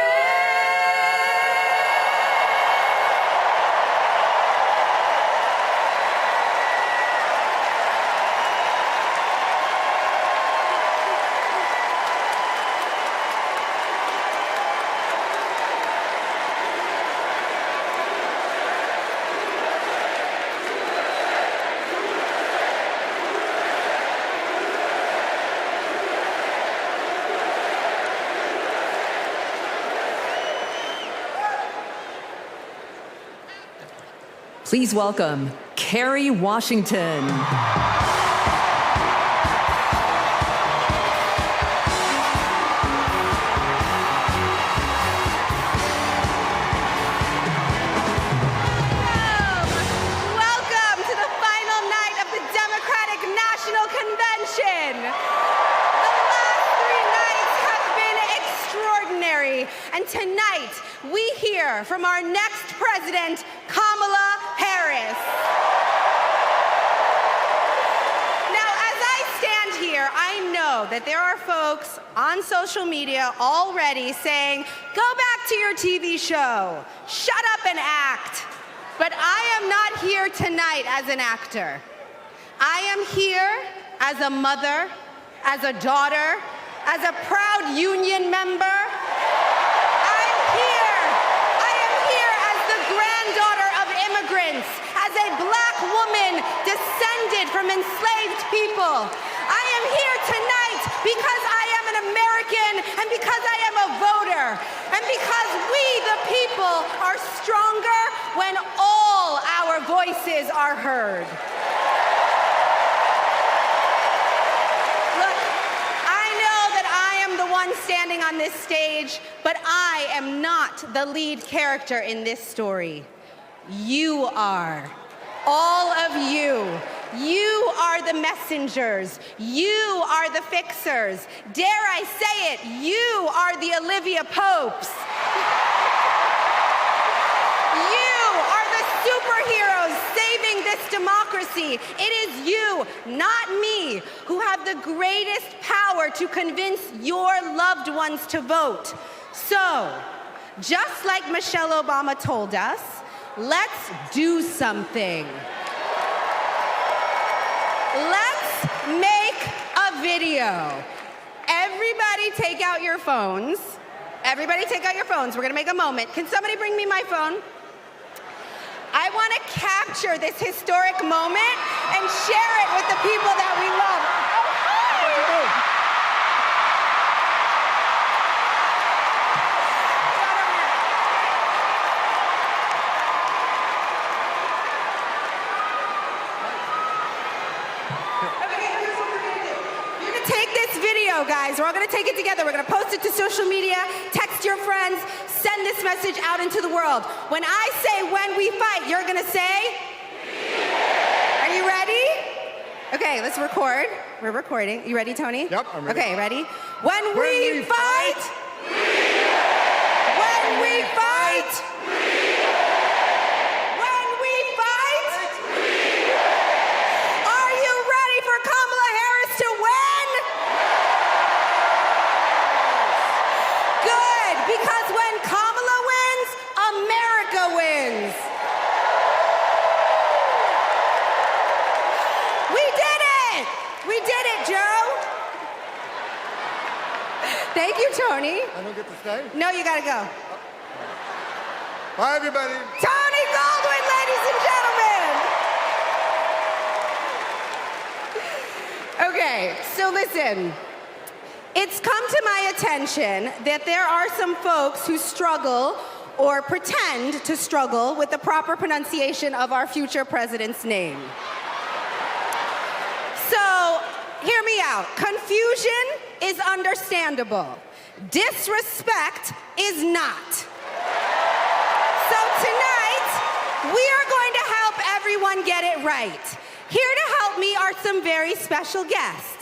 Please welcome Kerry Washington. And tonight, we hear from our next president, Kamala Harris. Now, as I stand here, I know that there are folks on social media already saying, go back to your TV show, shut up and act. But I am not here tonight as an actor. I am here as a mother, as a daughter, as a proud union member. As a black woman descended from enslaved people. I am here tonight because I am an American and because I am a voter and because we, the people, are stronger when all our voices are heard. Look, I know that I am the one standing on this stage, but I am not the lead character in this story. You are. All of you. You are the messengers. You are the fixers. Dare I say it, you are the Olivia Popes. You are the superheroes saving this democracy. It is you, not me, who have the greatest power to convince your loved ones to vote. So, just like Michelle Obama told us, let's do something. Let's make a video. Everybody take out your phones. Everybody take out your phones. We're gonna make a moment. Can somebody bring me my phone? I wanna capture this historic moment and share it with the people that we love. Guys, we're all gonna take it together. We're gonna post it to social media, text your friends, send this message out into the world. When I say when we fight, you're gonna say? Are you ready? Okay, let's record. We're recording. You ready, Tony? Yep, I'm ready. Okay, ready? When we fight, when we fight, when we fight, are you ready for Kamala Harris to win? Because when Kamala wins, America wins. We did it! We did it, Joe. Thank you, Tony. I don't get to stay? No, you gotta go. Bye, everybody. Tony Goldwyn, ladies and gentlemen. Okay, so listen. It's come to my attention that there are some folks who struggle or pretend to struggle with the proper pronunciation of our future president's name. So, hear me out. Confusion is understandable. Disrespect is not. So tonight, we are going to help everyone get it right. Here to help me are some very special guests.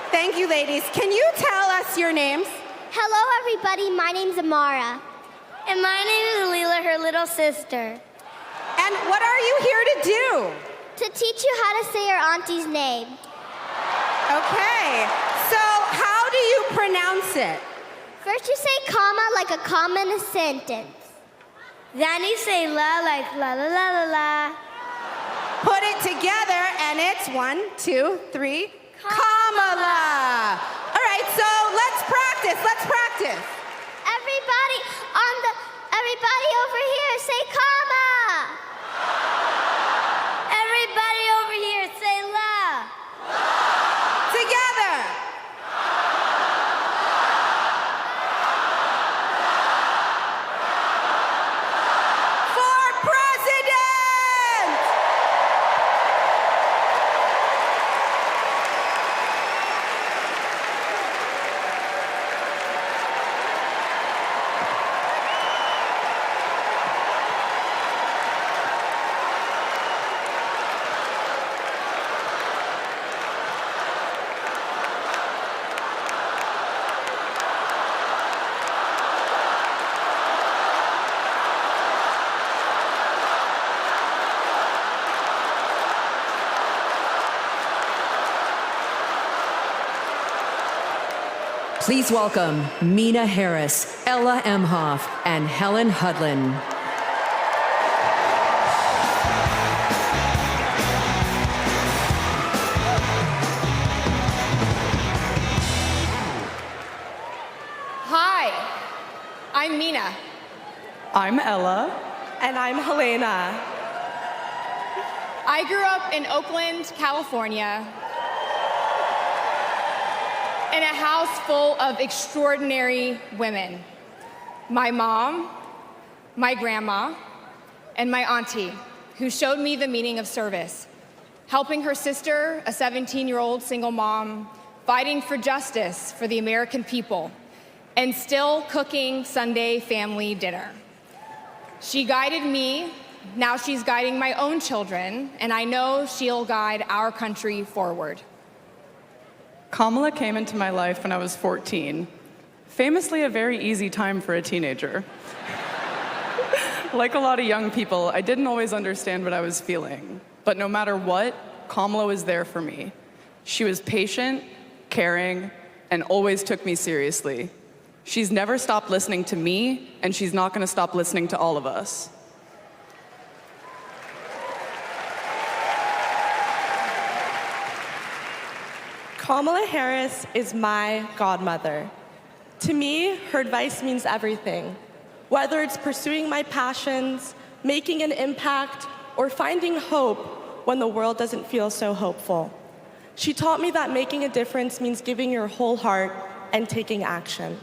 Thank you, ladies. Can you tell us your names? Hello, everybody. My name's Amara. And my name is Leela, her little sister. And what are you here to do? To teach you how to say your auntie's name. Okay. So how do you pronounce it? First, you say comma like a comma in a sentence. Then you say la like la la la la la. Put it together, and it's 1, 2, 3. Kamala. All right, so let's practice. Let's practice. Everybody over here, say comma. Everybody over here, say la. Together. Please welcome Mina Harris, Ella Emhoff, and Helen Hudlin. Hi, I'm Mina. I'm Ella. And I'm Helena. I grew up in Oakland, California, in a house full of extraordinary women. My mom, my grandma, and my auntie, who showed me the meaning of service, helping her sister, a 17-year-old single mom, fighting for justice for the American people, and still cooking Sunday family dinner. She guided me, now she's guiding my own children, and I know she'll guide our country forward. Kamala came into my life when I was 14. Famously a very easy time for a teenager. Like a lot of young people, I didn't always understand what I was feeling. But no matter what, Kamala was there for me. She was patient, caring, and always took me seriously. She's never stopped listening to me, and she's not going to stop listening to all of us. Kamala Harris is my godmother. To me, her advice means everything. Whether it's pursuing my passions, making an impact, or finding hope when the world doesn't feel so hopeful. She taught me that making a difference means giving your whole heart and taking action.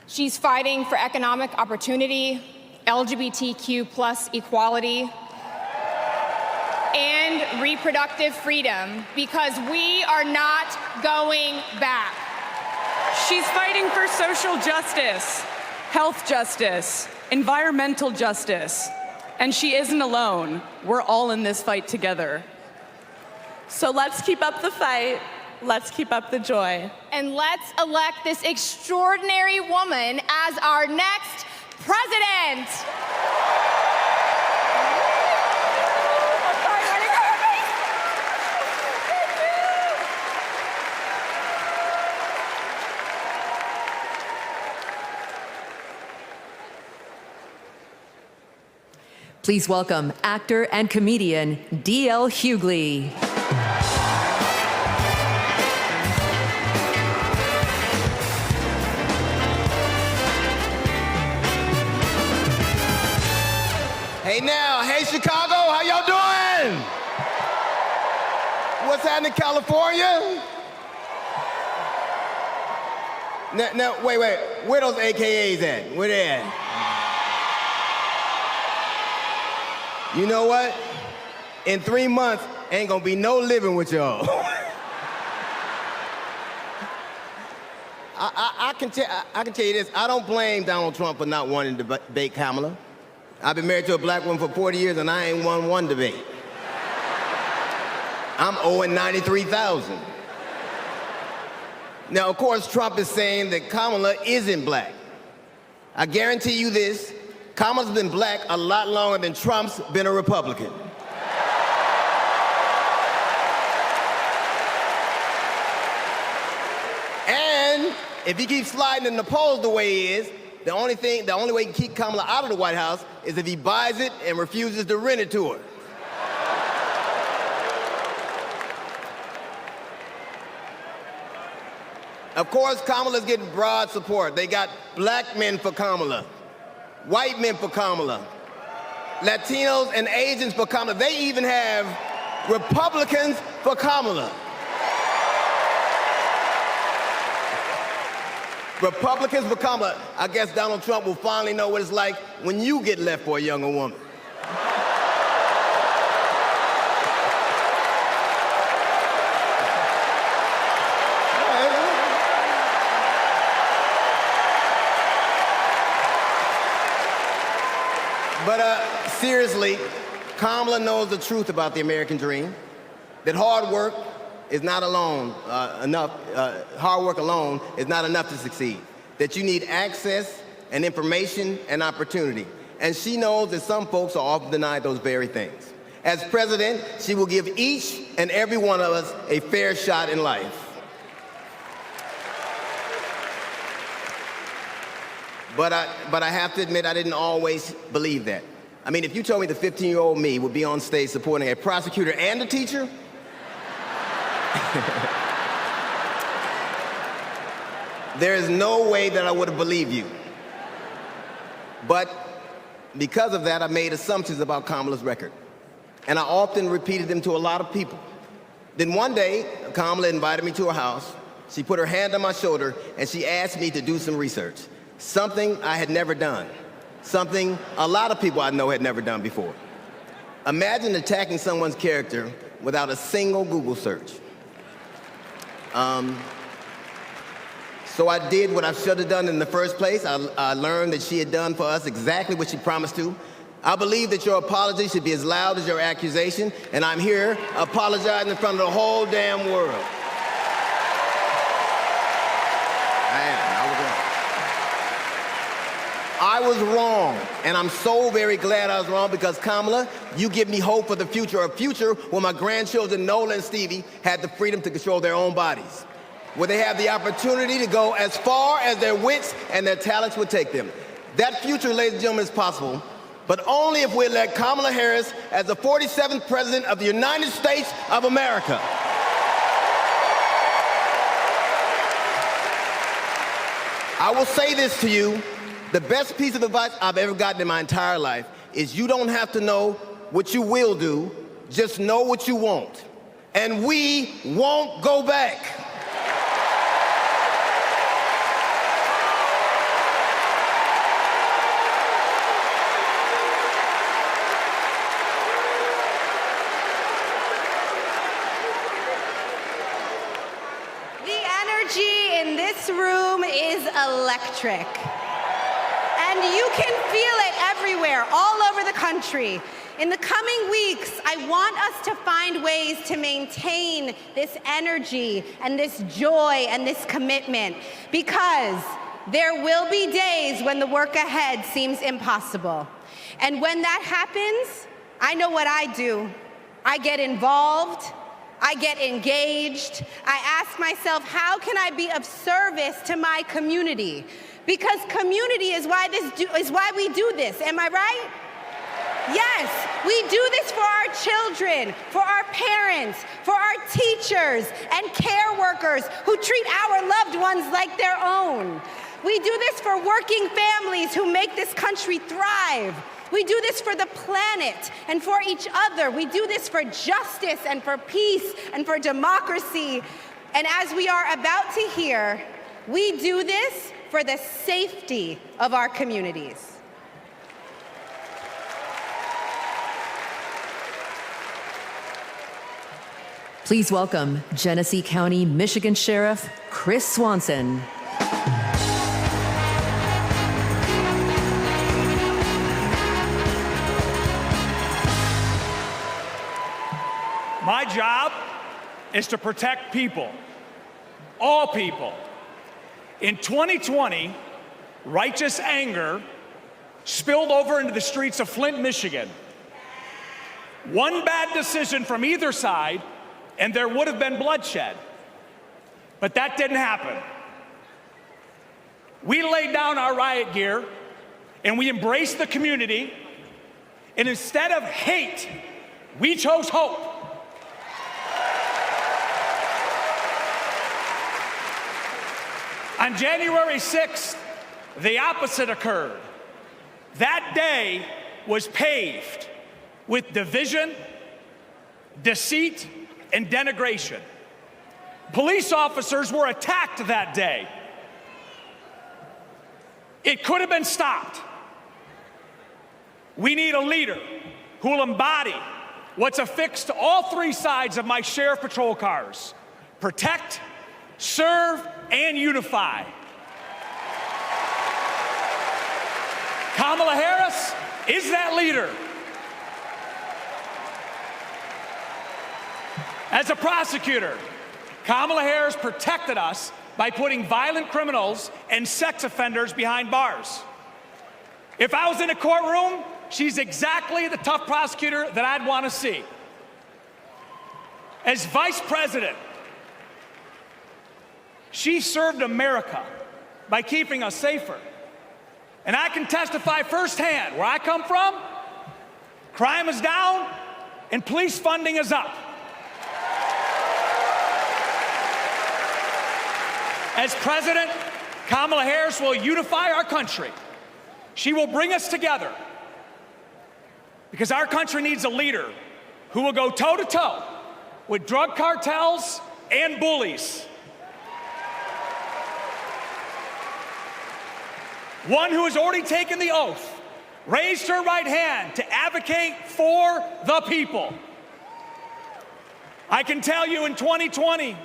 She's fighting for economic opportunity, LGBTQ+ equality, and reproductive freedom, because we are not going back. She's fighting for social justice, health justice, environmental justice, and she isn't alone. We're all in this fight together. So let's keep up the fight, let's keep up the joy. And let's elect this extraordinary woman as our next president. Please welcome actor and comedian D.L. Hughley. Hey now, hey Chicago, how y'all doing? What's happening, California? Now, wait, where those AKAs at? Where they at? You know what? In 3 months, ain't gonna be no living with y'all. I can tell you this, I don't blame Donald Trump for not wanting to debate Kamala. I've been married to a black woman for 40 years and I ain't won one debate. I'm owing $93,000. Now, of course, Trump is saying that Kamala isn't black. I guarantee you this, Kamala's been black a lot longer than Trump's been a Republican. And if he keeps sliding in the polls the way he is, the only way he can keep Kamala out of the White House is if he buys it and refuses to rent it to her. Of course, Kamala's getting broad support. They got black men for Kamala, white men for Kamala, Latinos and Asians for Kamala. They even have Republicans for Kamala. Republicans for Kamala. I guess Donald Trump will finally know what it's like when you get left for a younger woman. But seriously, Kamala knows the truth about the American dream, that hard work is not enough. Hard work alone is not enough to succeed, that you need access and information and opportunity. And she knows that some folks are often denied those very things. As president, she will give each and every one of us a fair shot in life. But I have to admit, I didn't always believe that. I mean, if you told me the 15-year-old me would be on stage supporting a prosecutor and a teacher, there is no way that I would have believed you. But because of that, I made assumptions about Kamala's record. And I often repeated them to a lot of people. Then one day, Kamala invited me to her house. She put her hand on my shoulder, and she asked me to do some research. Something I had never done. Something a lot of people I know had never done before. Imagine attacking someone's character without a single Google search. So I did what I should have done in the first place. I learned that she had done for us exactly what she promised to. I believe that your apology should be as loud as your accusation, and I'm here apologizing in front of the whole damn world. I was wrong, and I'm so very glad I was wrong because, Kamala, you give me hope for the future, a future where my grandchildren, Nola and Stevie, had the freedom to control their own bodies, where they have the opportunity to go as far as their wits and their talents would take them. That future, ladies and gentlemen, is possible, but only if we elect Kamala Harris as the 47th President of the United States of America. I will say this to you. The best piece of advice I've ever gotten in my entire life is you don't have to know what you will do, just know what you won't. And we won't go back. The energy in this room is electric. And you can feel it everywhere, all over the country. In the coming weeks, I want us to find ways to maintain this energy and this joy and this commitment, because there will be days when the work ahead seems impossible. And when that happens, I know what I do. I get involved. I get engaged. I ask myself, how can I be of service to my community? Because community is why we do this. Am I right? Yes, we do this for our children, for our parents, for our teachers and care workers who treat our loved ones like their own. We do this for working families who make this country thrive. We do this for the planet and for each other. We do this for justice and for peace and for democracy. And as we are about to hear, we do this for the safety of our communities. Please welcome Genesee County, Michigan Sheriff Chris Swanson. My job is to protect people, all people. In 2020, righteous anger spilled over into the streets of Flint, Michigan. One bad decision from either side, and there would have been bloodshed. But that didn't happen. We laid down our riot gear, and we embraced the community, and instead of hate, we chose hope. On January 6th, the opposite occurred. That day was paved with division, deceit, and denigration. Police officers were attacked that day. It could have been stopped. We need a leader who will embody what's affixed to all three sides of my sheriff patrol cars: protect, serve, and unify. Kamala Harris is that leader. As a prosecutor, Kamala Harris protected us by putting violent criminals and sex offenders behind bars. If I was in a courtroom, she's exactly the tough prosecutor that I'd want to see. As vice president, she served America by keeping us safer. And I can testify firsthand, where I come from, crime is down and police funding is up. As president, Kamala Harris will unify our country. She will bring us together because our country needs a leader who will go toe-to-toe with drug cartels and bullies. One who has already taken the oath, raised her right hand to advocate for the people. I can tell you in 2020,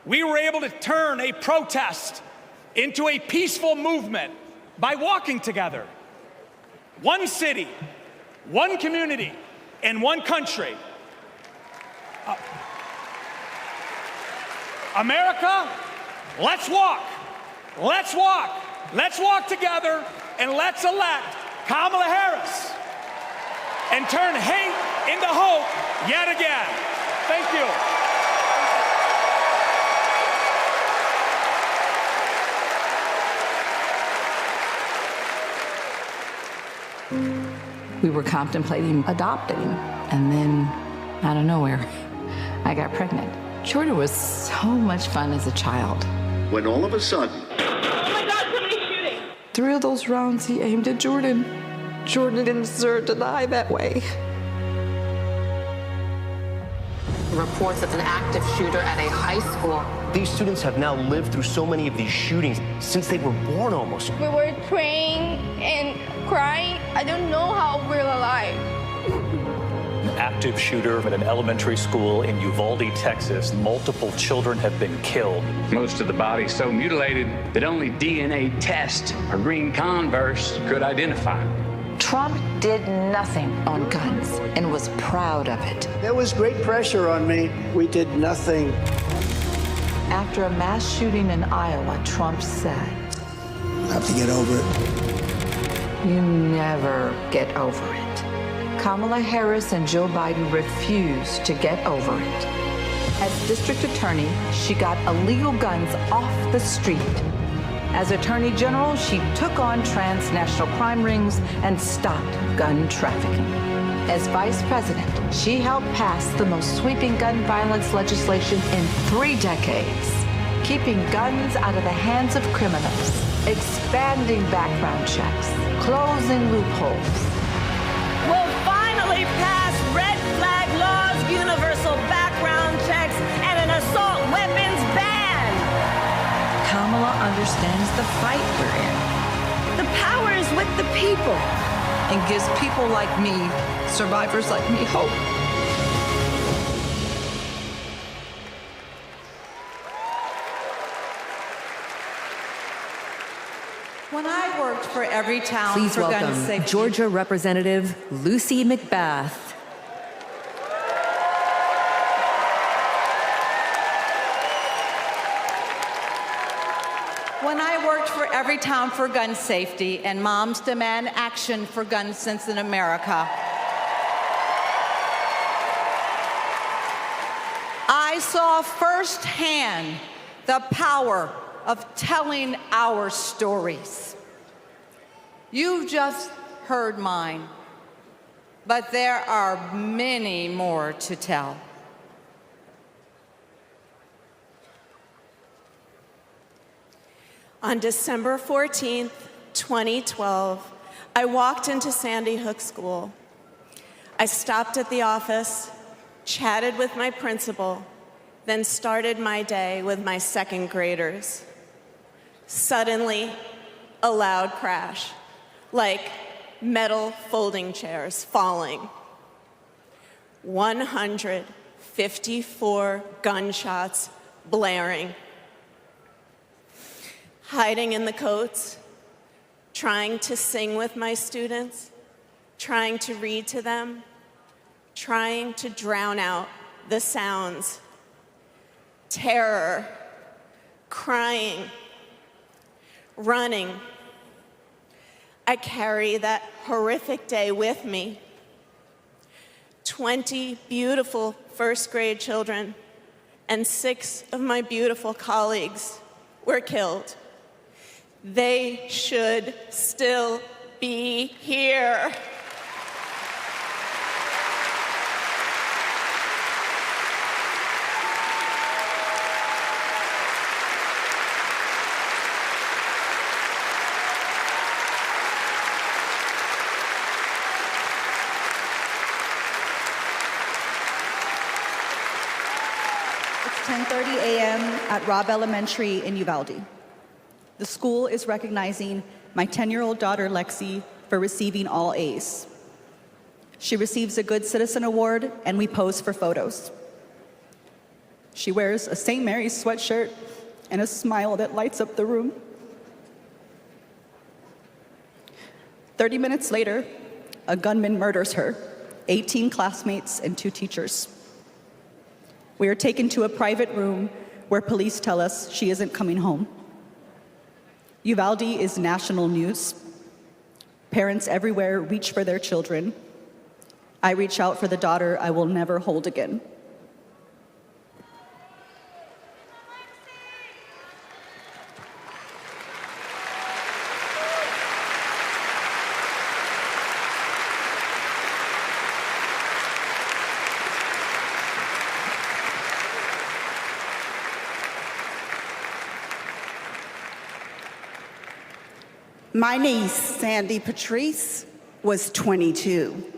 we were able to turn a protest into a peaceful movement by walking together. One city, one community, and one country. America, let's walk. Let's walk. Let's walk together and let's elect Kamala Harris and turn hate into hope yet again. Thank you. We were contemplating adopting, and then out of nowhere, I got pregnant. Jordan was so much fun as a child. When all of a sudden, 3 of those rounds he aimed at Jordan. Jordan didn't deserve to die that way. Reports of an active shooter at a high school. These students have now lived through so many of these shootings since they were born almost. We were praying and crying. I don't know how we're alive. An active shooter at an elementary school in Uvalde, Texas. Multiple children have been killed. Most of the body so mutilated that only DNA test or green Converse could identify. Trump did nothing on guns and was proud of it. There was great pressure on me. We did nothing. After a mass shooting in Iowa, Trump said, I have to get over it. "You never get over it." Kamala Harris and Joe Biden refused to get over it. As district attorney, she got illegal guns off the street. As attorney general, she took on transnational crime rings and stopped gun trafficking. As vice president, she helped pass the most sweeping gun violence legislation in 3 decades, keeping guns out of the hands of criminals, expanding background checks, closing loopholes. We'll finally pass red flag laws, universal background checks, and an assault weapons ban. Kamala understands the fight we're in. The power is with the people. And gives people like me, survivors like me, hope. When I worked for Every Town Please for Gun welcome Safety. Georgia Representative Lucy McBath. When I worked for Every Town for Gun Safety and Moms Demand Action for Gun Sense in America, I saw firsthand the power of telling our stories. You've just heard mine, but there are many more to tell. On December 14th, 2012, I walked into Sandy Hook School. I stopped at the office, chatted with my principal, then started my day with my second graders. Suddenly, a loud crash, like metal folding chairs falling. 154 gunshots blaring. Hiding in the coats, trying to sing with my students, trying to read to them, trying to drown out the sounds. Terror, crying, running. I carry that horrific day with me. 20 beautiful first grade children and 6 of my beautiful colleagues were killed. They should still be here. It's 10:30 a.m. at Robb Elementary in Uvalde. The school is recognizing my 10-year-old daughter, Lexi, for receiving all A's. She receives a Good Citizen Award, and we pose for photos. She wears a St. Mary's sweatshirt and a smile that lights up the room. 30 minutes later, a gunman murders her, 18 classmates, and 2 teachers. We are taken to a private room where police tell us she isn't coming home. Uvalde is national news. Parents everywhere reach for their children. I reach out for the daughter I will never hold again. My niece, Sandy Patrice, was 22.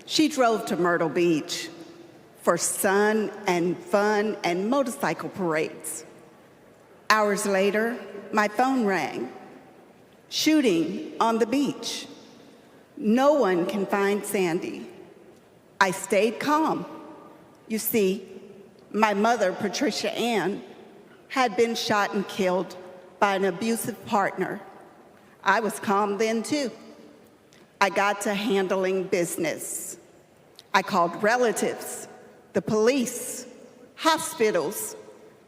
She drove to Myrtle Beach for sun and fun and motorcycle parades. Hours later, my phone rang. Shooting on the beach. No one can find Sandy. I stayed calm. You see, my mother, Patricia Ann, had been shot and killed by an abusive partner. I was calm then, too. I got to handling business. I called relatives, the police, hospitals,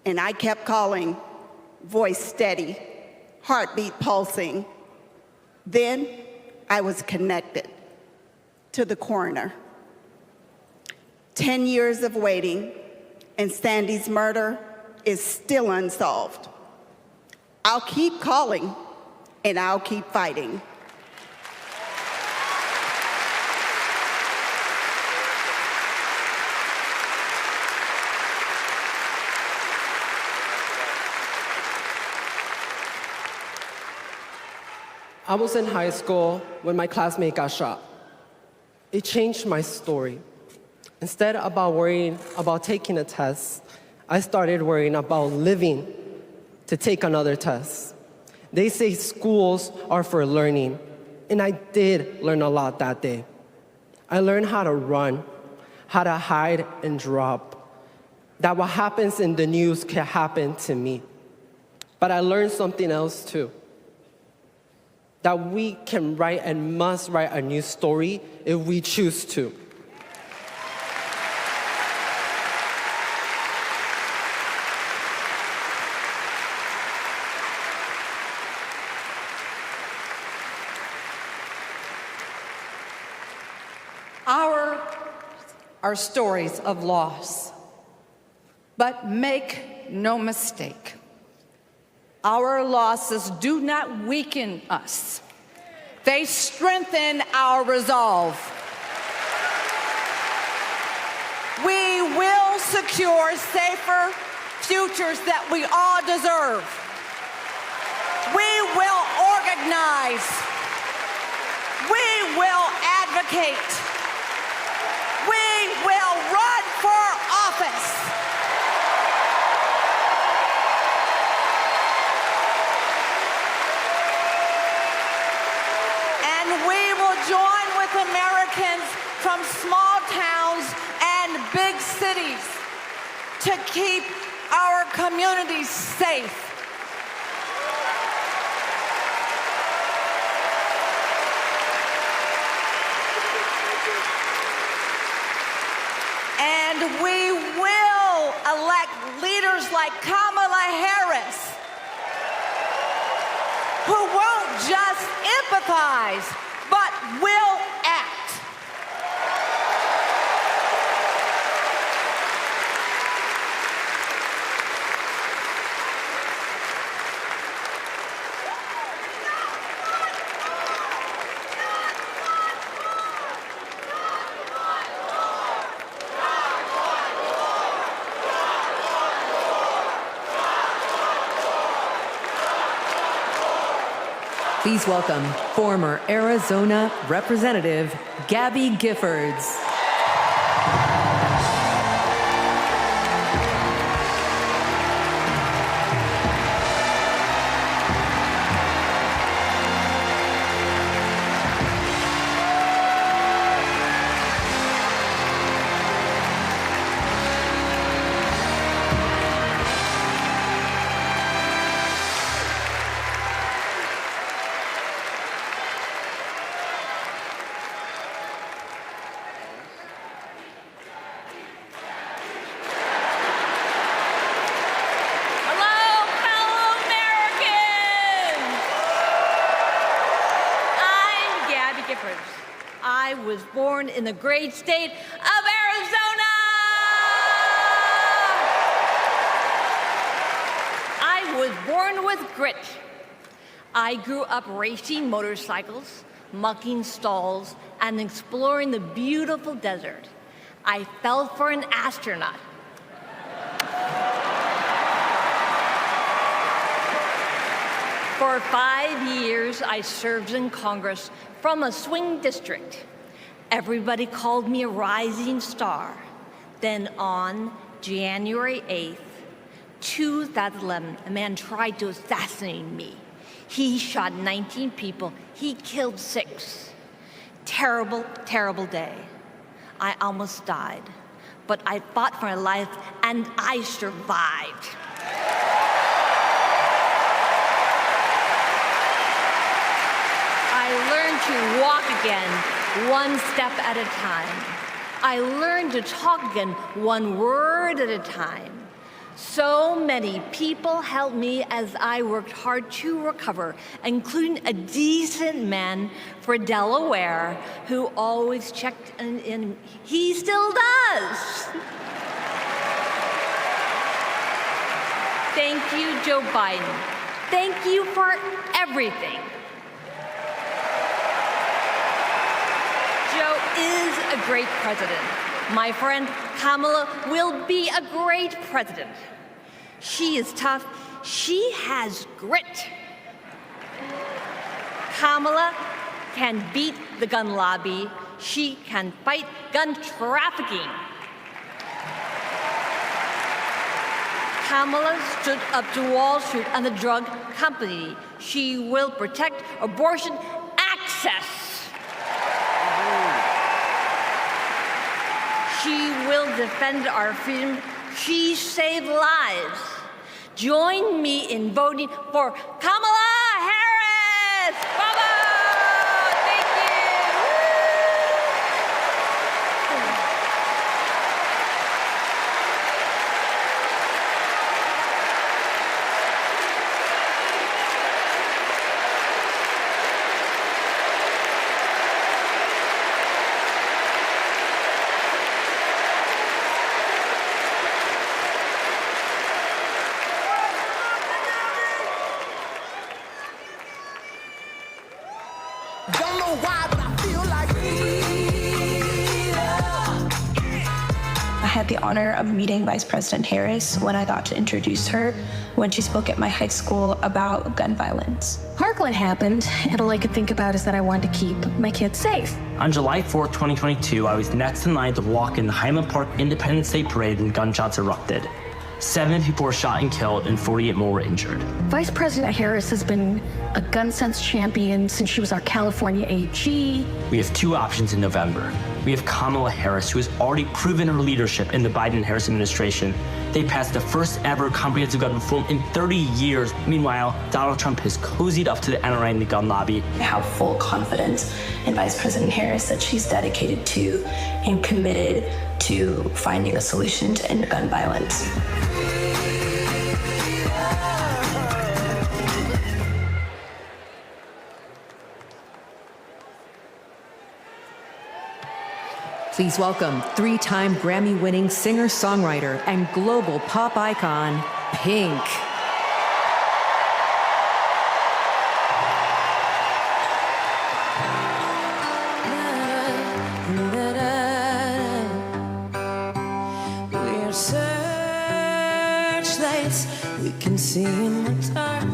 and I kept calling, voice steady, heartbeat pulsing. Then I was connected to the coroner. 10 years of waiting, and Sandy's murder is still unsolved. I'll keep calling, and I'll keep fighting. I was in high school when my classmate got shot. It changed my story. Instead of worrying about taking a test, I started worrying about living to take another test. They say schools are for learning, and I did learn a lot that day. I learned how to run, how to hide and drop, that what happens in the news can happen to me. But I learned something else too, that we can write and must write a new story if we choose to. Are stories of loss. But make no mistake, our losses do not weaken us. They strengthen our resolve. We will secure safer futures that we all deserve. We will organize. We will advocate. We will run for office. And we will join with Americans from small towns and big cities to keep our communities safe. And we will elect leaders like Kamala Harris, who won't just empathize, but will act. Please welcome former Arizona Representative Gabby Giffords. I was born in the great state of Arizona! I was born with grit. I grew up racing motorcycles, mucking stalls, and exploring the beautiful desert. I fell for an astronaut. For 5 years, I served in Congress from a swing district. Everybody called me a rising star. Then on January 8th, 2011, a man tried to assassinate me. He shot 19 people. He killed 6. Terrible, terrible day. I almost died, but I fought for my life and I survived. I learned to walk again, one step at a time. I learned to talk again, one word at a time. So many people helped me as I worked hard to recover, including a decent man for Delaware who always checked in. He still does. Thank you, Joe Biden. Thank you for everything. Joe is a great president. My friend Kamala will be a great president. She is tough. She has grit. Kamala can beat the gun lobby. She can fight gun trafficking. Kamala stood up to Wall Street and the drug company. She will protect abortion access. She will defend our freedom. She saved lives. Join me in voting for Kamala Harris. Bravo! Thank you. Don't know why, but I feel like I had the honor of meeting Vice President Harris when I got to introduce her when she spoke at my high school about gun violence. Parkland happened, and all I could think about is that I wanted to keep my kids safe. On July 4th, 2022, I was next in line to walk in the Highland Park Independence Day Parade when gunshots erupted. 7 people were shot and killed, and 48 more were injured. Vice President Harris has been a gun sense champion since she was our California AG. We have 2 options in November. We have Kamala Harris, who has already proven her leadership in the Biden-Harris administration. They passed the first ever comprehensive gun reform in 30 years. Meanwhile, Donald Trump has cozied up to the NRA and the gun lobby. I have full confidence in Vice President Harris that she's dedicated to and committed to finding a solution to end gun violence. Please welcome 3-time Grammy-winning singer-songwriter and global pop icon, Pink. we're searchlights we can see in the dark.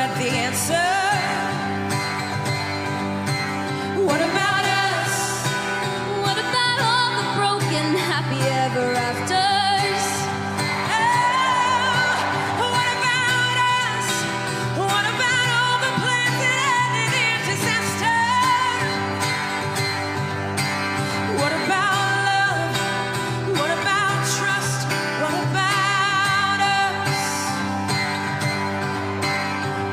at the answer. What about us? What about all the broken happy ever afters? Oh, what about us? What about all the plans that ended in disaster? What about love? What about trust? What about us?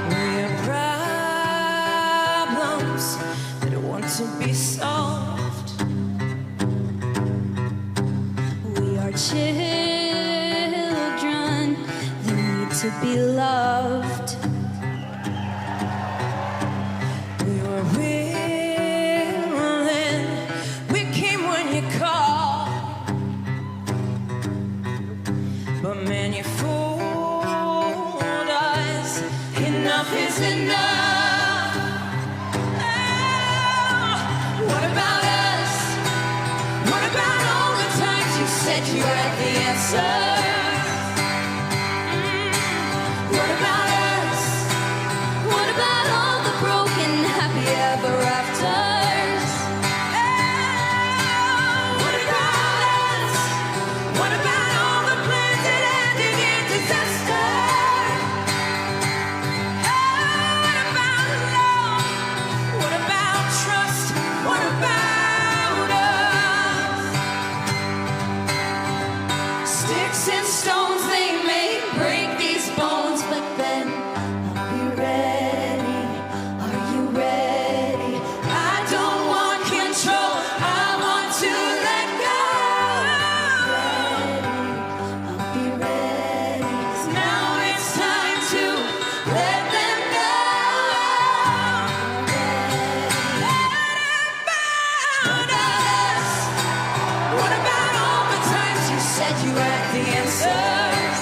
We have problems that want to be solved. We are children that need to be loved. We were willing, we came when you called. But man, you fooled us. Enough is enough. Oh, what about us? What about all the times you said you had the answer? What about us? What about all the broken happy ever afters? What about us? What about all the plans that ended in disaster? What about love? What about trust? What about us? Sticks and stones, they may break these bones, but then Are you ready? Are you ready? I don't want control. I want to let go. I'll be ready. 'Cause now it's time to let them go. What about us? What about all the times you said you had the answers?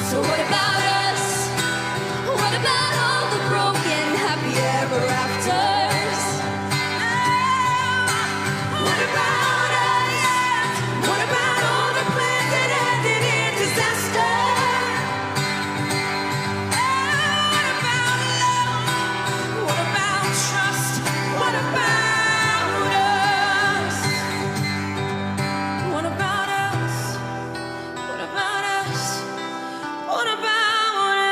So what about us? What about all the broken happy ever afters? What about us? What about all the plans that ended in disaster? What about love? What about trust? What about us? What about us? What about us? What about us?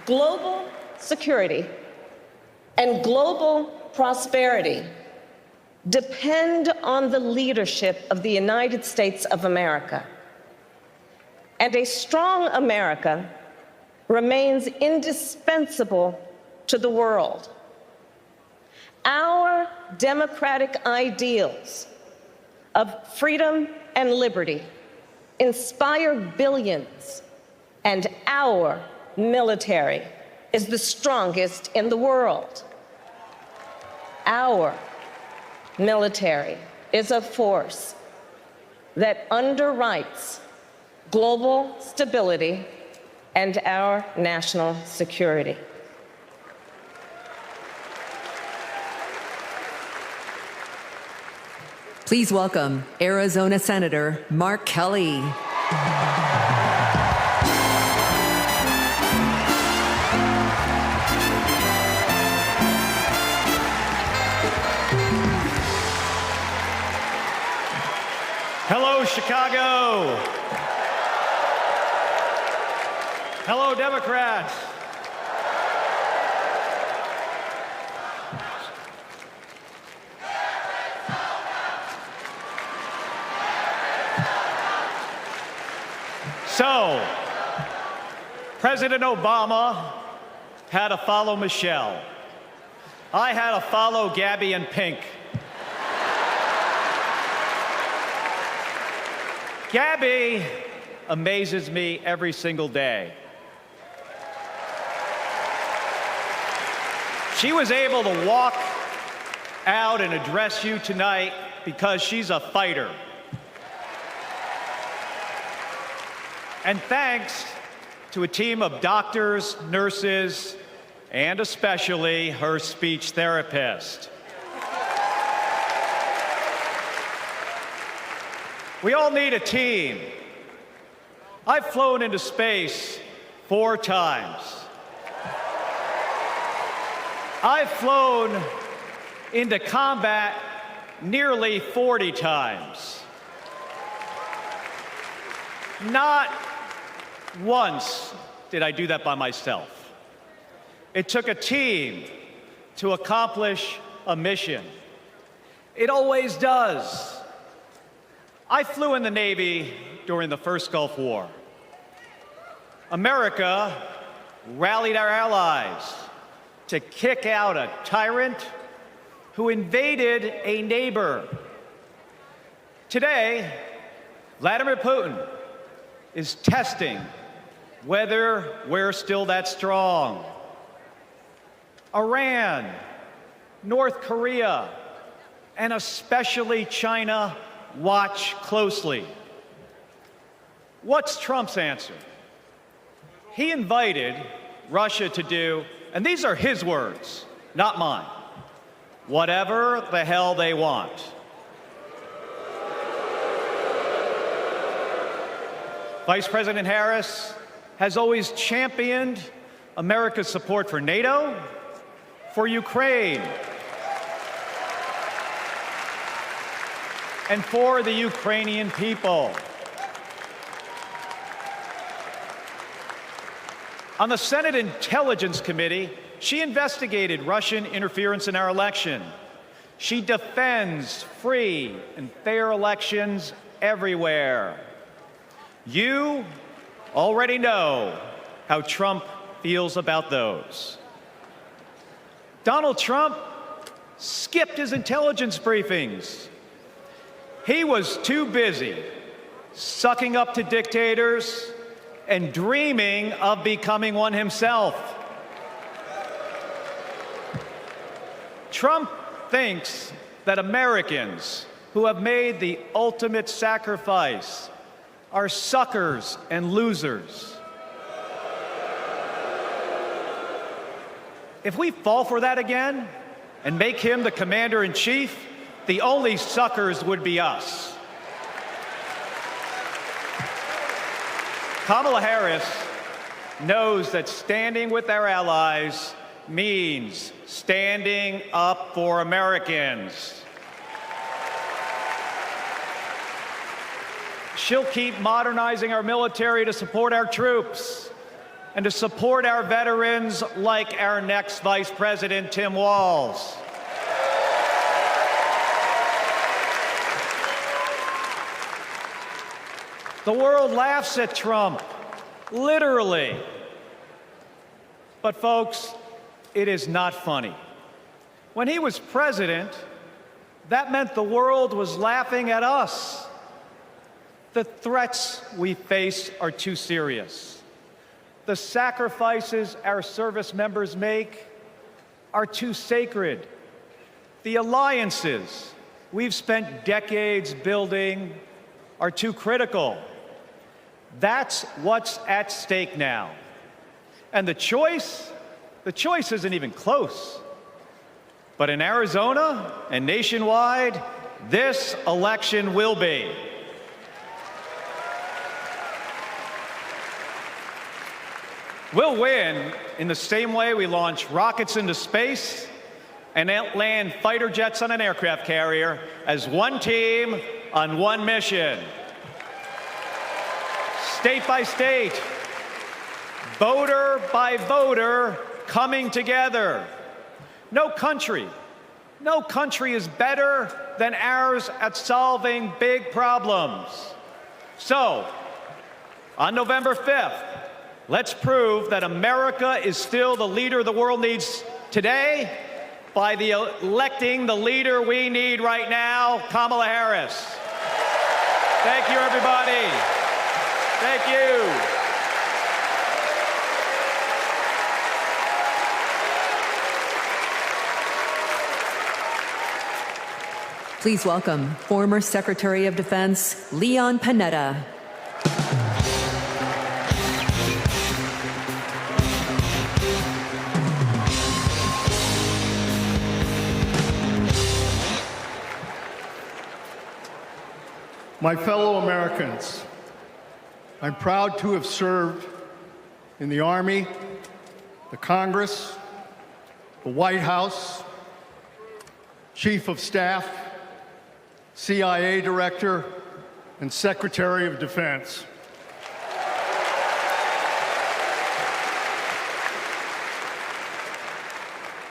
Global security and global prosperity depend on the leadership of the United States of America. And a strong America remains indispensable to the world. Our democratic ideals of freedom and liberty inspire billions, and our military is the strongest in the world. Our military is a force that underwrites global stability and our national security. Please welcome Arizona Senator Mark Kelly. Hello, Chicago. Hello, Democrats. So, President Obama had to follow Michelle. I had to follow Gabby and Pink. Gabby amazes me every single day. She was able to walk out and address you tonight because she's a fighter. And thanks to a team of doctors, nurses, and especially her speech therapist. We all need a team. I've flown into space 4 times. I've flown into combat nearly 40 times. Not once did I do that by myself. It took a team to accomplish a mission. It always does. I flew in the Navy during the first Gulf War. America rallied our allies to kick out a tyrant who invaded a neighbor. Today, Vladimir Putin is testing whether we're still that strong. Iran, North Korea, and especially China watch closely. What's Trump's answer? He invited Russia to do, and these are his words, not mine, whatever the hell they want. Vice President Harris has always championed America's support for NATO, for Ukraine, and for the Ukrainian people. On the Senate Intelligence Committee, she investigated Russian interference in our election. She defends free and fair elections everywhere. You already know how Trump feels about those. Donald Trump skipped his intelligence briefings. He was too busy sucking up to dictators and dreaming of becoming one himself. Trump thinks that Americans who have made the ultimate sacrifice are suckers and losers. If we fall for that again and make him the commander-in-chief, the only suckers would be us. Kamala Harris knows that standing with our allies means standing up for Americans. She'll keep modernizing our military to support our troops and to support our veterans like our next Vice President, Tim Walz. The world laughs at Trump, literally. But folks, it is not funny. When he was president, that meant the world was laughing at us. The threats we face are too serious. The sacrifices our service members make are too sacred. The alliances we've spent decades building are too critical. That's what's at stake now. And the choice isn't even close. But in Arizona and nationwide, this election will be. We'll win in the same way we launch rockets into space and land fighter jets on an aircraft carrier as one team on one mission. State by state, voter by voter, coming together. No country is better than ours at solving big problems. So, on November 5th, let's prove that America is still the leader the world needs today by electing the leader we need right now, Kamala Harris. Thank you, everybody. Thank you. Please welcome former Secretary of Defense Leon Panetta. My fellow Americans, I'm proud to have served in the Army, the Congress, the White House, Chief of Staff, CIA Director, and Secretary of Defense.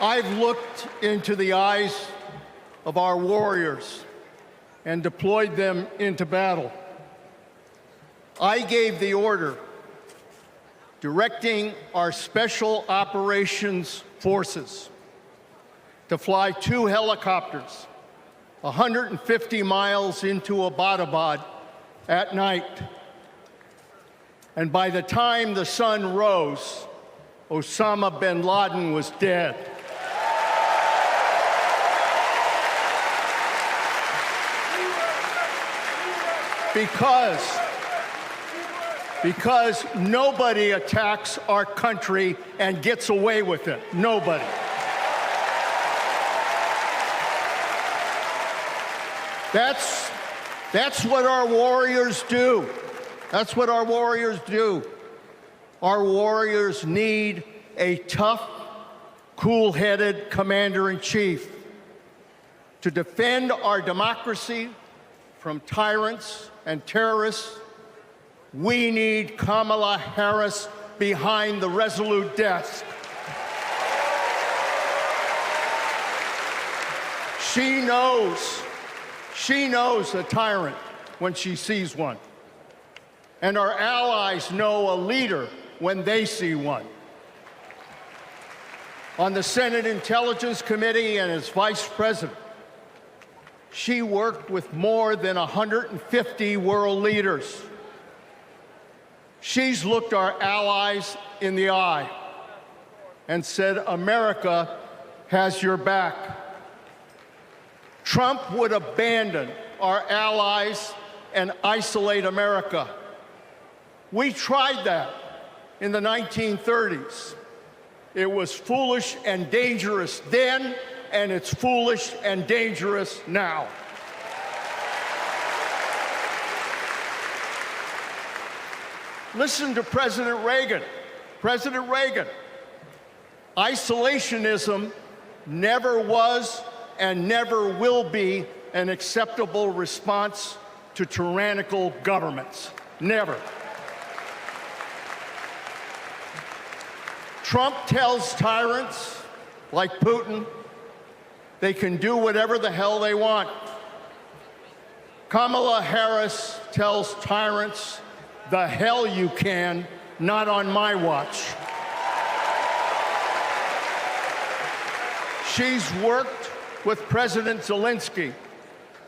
I've looked into the eyes of our warriors and deployed them into battle. I gave the order directing our Special Operations Forces to fly 2 helicopters 150 miles into Abbottabad at night. And by the time the sun rose, Osama bin Laden was dead. Because nobody attacks our country and gets away with it. Nobody. That's what our warriors do. That's what our warriors do. Our warriors need a tough, cool-headed commander-in-chief to defend our democracy from tyrants and terrorists. We need Kamala Harris behind the resolute desk. She knows a tyrant when she sees one. And our allies know a leader when they see one. On the Senate Intelligence Committee and as Vice President, she worked with more than 150 world leaders. She's looked our allies in the eye and said, America has your back. Trump would abandon our allies and isolate America. We tried that in the 1930s. It was foolish and dangerous then, and it's foolish and dangerous now. Listen to President Reagan. President Reagan. Isolationism never was and never will be an acceptable response to tyrannical governments. Never. Trump tells tyrants like Putin they can do whatever the hell they want. Kamala Harris tells tyrants, the hell you can, not on my watch. She's worked with President Zelensky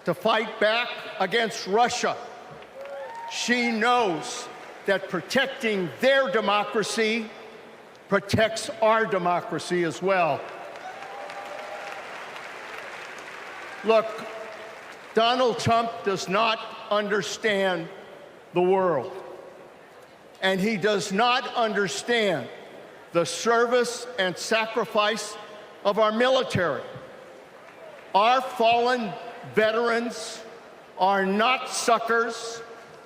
to fight back against Russia. She knows that protecting their democracy protects our democracy as well. Look, Donald Trump does not understand the world, and he does not understand the service and sacrifice of our military. Our fallen veterans are not suckers.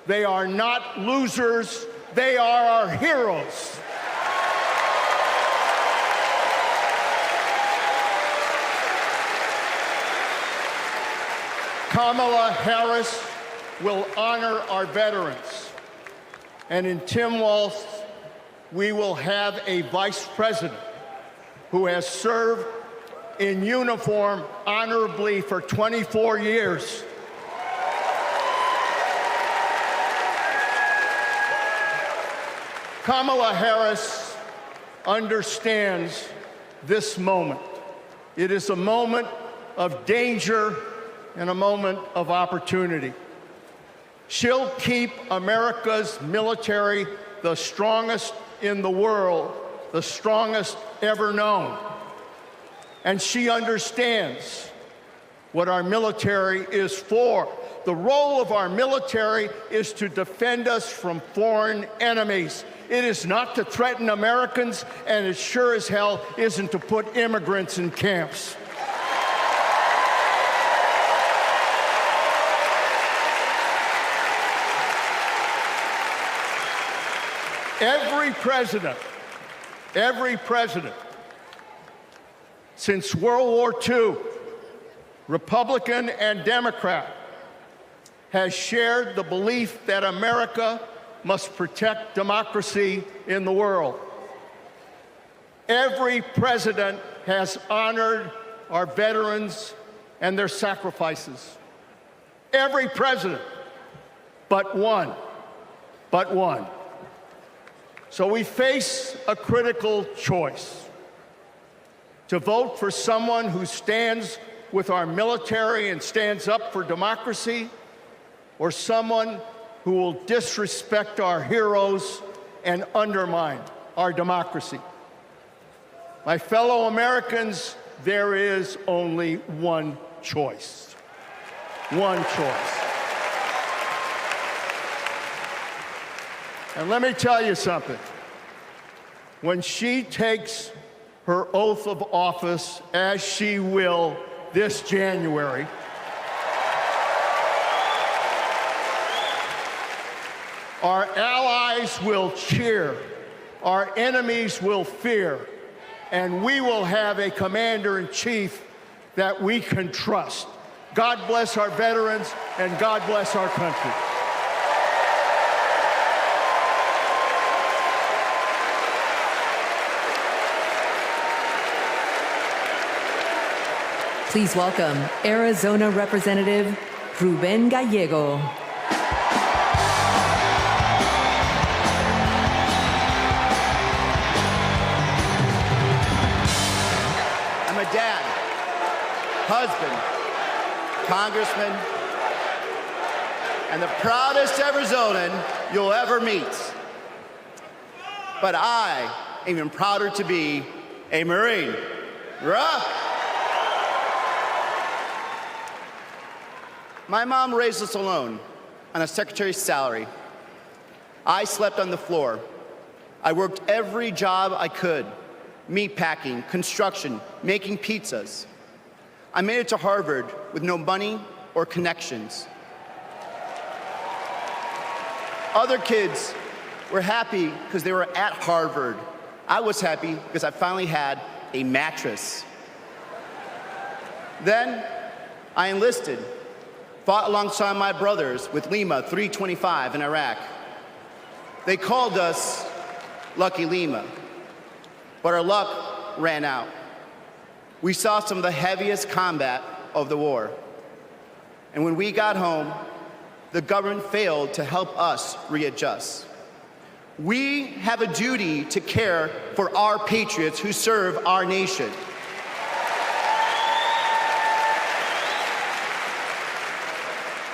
They are not losers. They are our heroes. Kamala Harris will honor our veterans. And in Tim Walz, we will have a vice president who has served in uniform honorably for 24 years. Kamala Harris understands this moment. It is a moment of danger and a moment of opportunity. She'll keep America's military the strongest in the world, the strongest ever known. And she understands what our military is for. The role of our military is to defend us from foreign enemies. It is not to threaten Americans, and it sure as hell isn't to put immigrants in camps. Every president since World War II, Republican and Democrat, has shared the belief that America must protect democracy in the world. Every president has honored our veterans and their sacrifices. Every president, but one. So we face a critical choice: to vote for someone who stands with our military and stands up for democracy, or someone who will disrespect our heroes and undermine our democracy. My fellow Americans, there is only one choice. One choice. And let me tell you something. When she takes her oath of office, as she will this January, our allies will cheer, our enemies will fear, and we will have a commander-in-chief that we can trust. God bless our veterans, and God bless our country. Please welcome Arizona Representative Ruben Gallego. I'm a dad, husband, congressman, and the proudest Arizonan you'll ever meet. But I am even prouder to be a Marine. Rah! My mom raised us alone on a secretary's salary. I slept on the floor. I worked every job I could: meat packing, construction, making pizzas. I made it to Harvard with no money or connections. Other kids were happy because they were at Harvard. I was happy because I finally had a mattress. Then I enlisted, fought alongside my brothers with Lima 325 in Iraq. They called us Lucky Lima, but our luck ran out. We saw some of the heaviest combat of the war. And when we got home, the government failed to help us readjust. We have a duty to care for our patriots who serve our nation.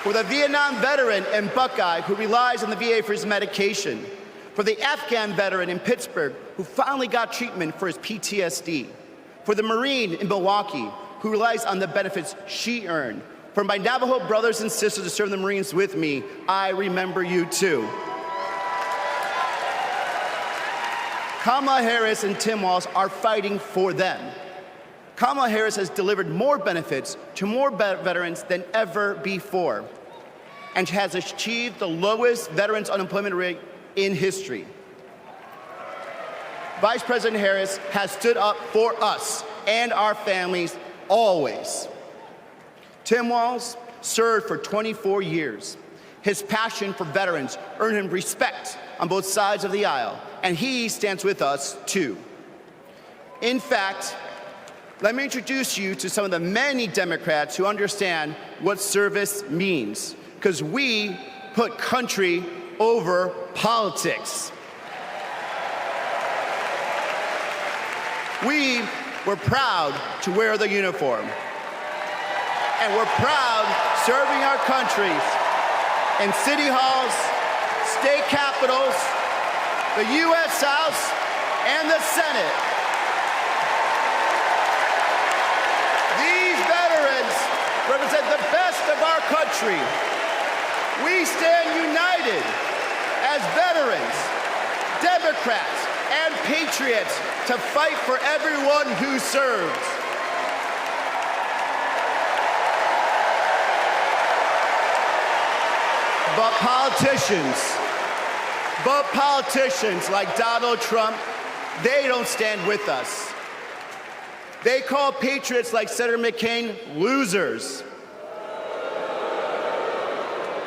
For the Vietnam veteran in Buckeye who relies on the VA for his medication. For the Afghan veteran in Pittsburgh who finally got treatment for his PTSD. For the Marine in Milwaukee who relies on the benefits she earned. For my Navajo brothers and sisters who serve the Marines with me, I remember you too. Kamala Harris and Tim Walz are fighting for them. Kamala Harris has delivered more benefits to more veterans than ever before, and has achieved the lowest veterans unemployment rate in history. Vice President Harris has stood up for us and our families always. Tim Walz served for 24 years. His passion for veterans earned him respect on both sides of the aisle, and he stands with us too. In fact, let me introduce you to some of the many Democrats who understand what service means, because we put country over politics. We were proud to wear the uniform, and we're proud serving our countries in city halls, state capitals, the U.S. House, and the Senate. country. We stand united as veterans, Democrats, and patriots to fight for everyone who served. But politicians like Donald Trump, they don't stand with us. They call patriots like Senator McCain losers.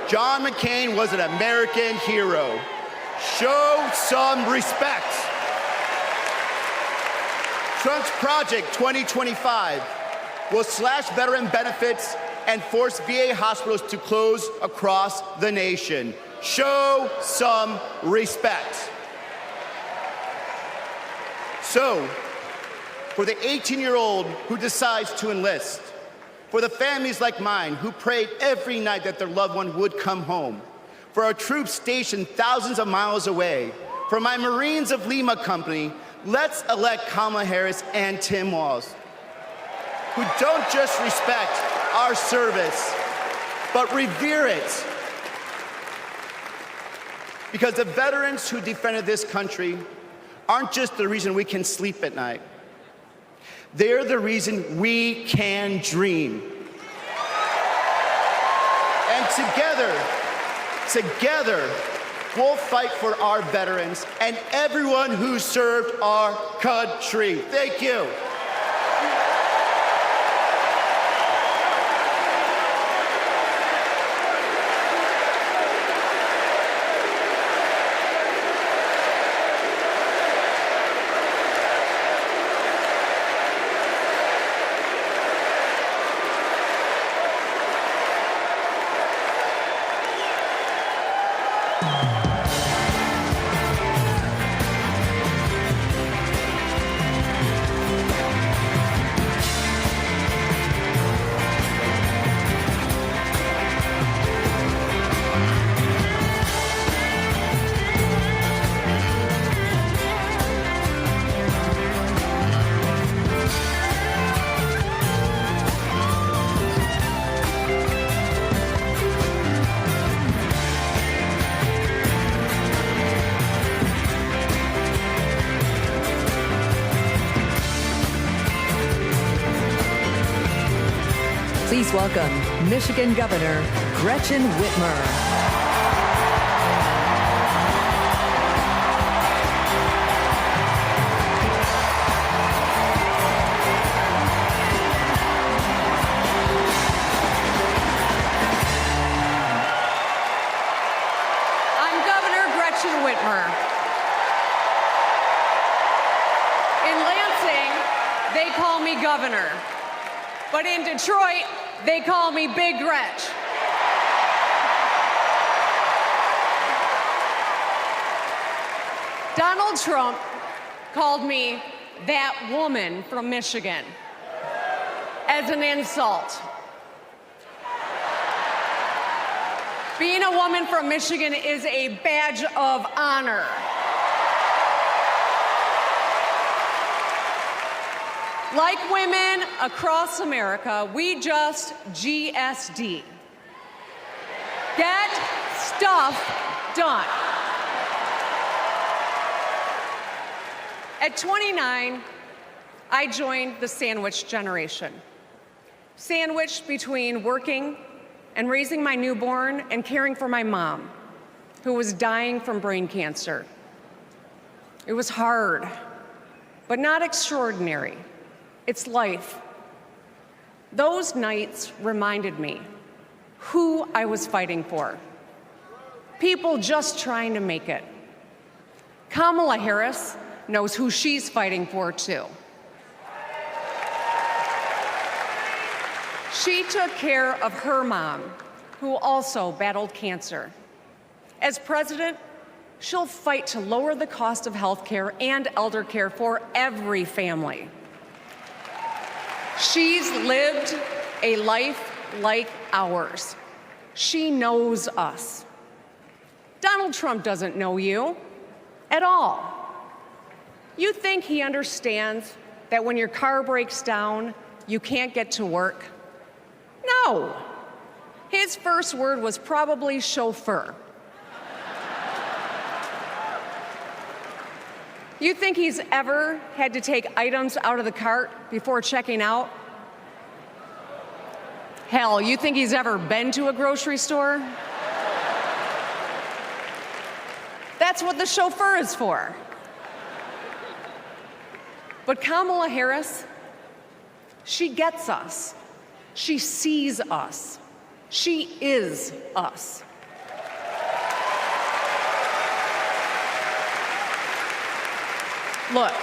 John McCain was an American hero. Show some respect. Trump's Project 2025 will slash veteran benefits and force VA hospitals to close across the nation. Show some respect. So, for the 18-year-old who decides to enlist, for the families like mine who prayed every night that their loved one would come home, for our troops stationed thousands of miles away, for my Marines of Lima Company, let's elect Kamala Harris and Tim Walz, who don't just respect our service, but revere it. Because the veterans who defended this country aren't just the reason we can sleep at night. They're the reason we can dream. And together, we'll fight for our veterans and everyone who served our country. Thank you. Please welcome Michigan Governor Gretchen Whitmer. Governor. But in Detroit, they call me Big Gretch. Donald Trump called me that woman from Michigan as an insult. Being a woman from Michigan is a badge of honor. Like women across America, we just GSD. Get stuff done. At 29, I joined the sandwich generation. Sandwiched between working and raising my newborn and caring for my mom, who was dying from brain cancer. It was hard, but not extraordinary. It's life. Those nights reminded me who I was fighting for. People just trying to make it. Kamala Harris knows who she's fighting for, too. She took care of her mom, who also battled cancer. As president, she'll fight to lower the cost of health care and elder care for every family. She's lived a life like ours. She knows us. Donald Trump doesn't know you at all. You think he understands that when your car breaks down, you can't get to work? No. His first word was probably chauffeur. You think he's ever had to take items out of the cart before checking out? Hell, you think he's ever been to a grocery store? That's what the chauffeur is for. But Kamala Harris, she gets us. She sees us. She is us. Look.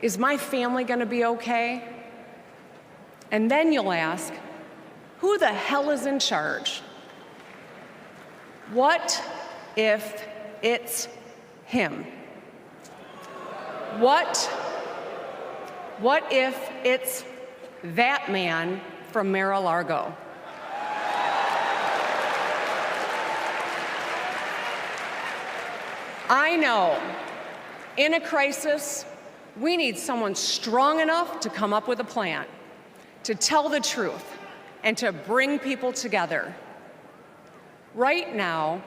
Is my family going to be okay? And then you'll ask, who the hell is in charge? What if it's him? What if it's that man from Mar-a-Lago? I know, in a crisis, we need someone strong enough to come up with a plan, to tell the truth, and to bring people together. Right now,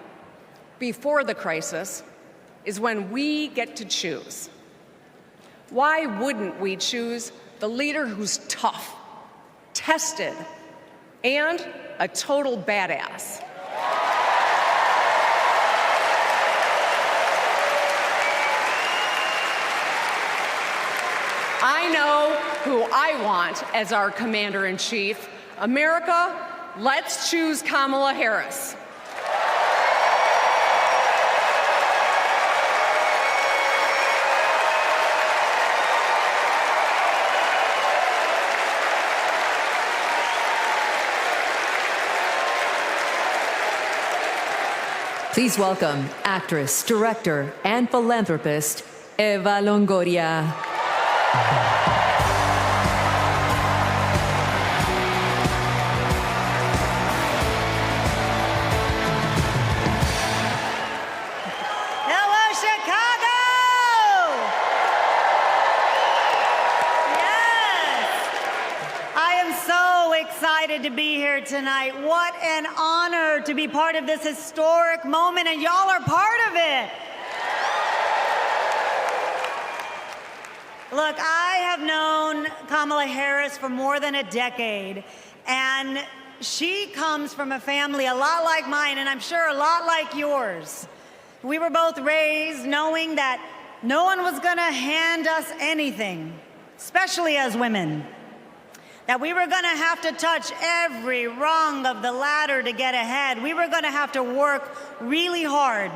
before the crisis, is when we get to choose. Why wouldn't we choose the leader who's tough, tested, and a total badass? I know who I want as our commander-in-chief. America, let's choose Kamala Harris. Please welcome actress, director, and philanthropist, Eva Longoria. Hello, Chicago! Yes! I am so excited to be here tonight. What an honor to be part of this historic moment, and y'all are part of it. Look, I have known Kamala Harris for more than a decade, and she comes from a family a lot like mine, and I'm sure a lot like yours. We were both raised knowing that no one was gonna hand us anything, especially as women. That we were gonna have to touch every rung of the ladder to get ahead. We were gonna have to work really hard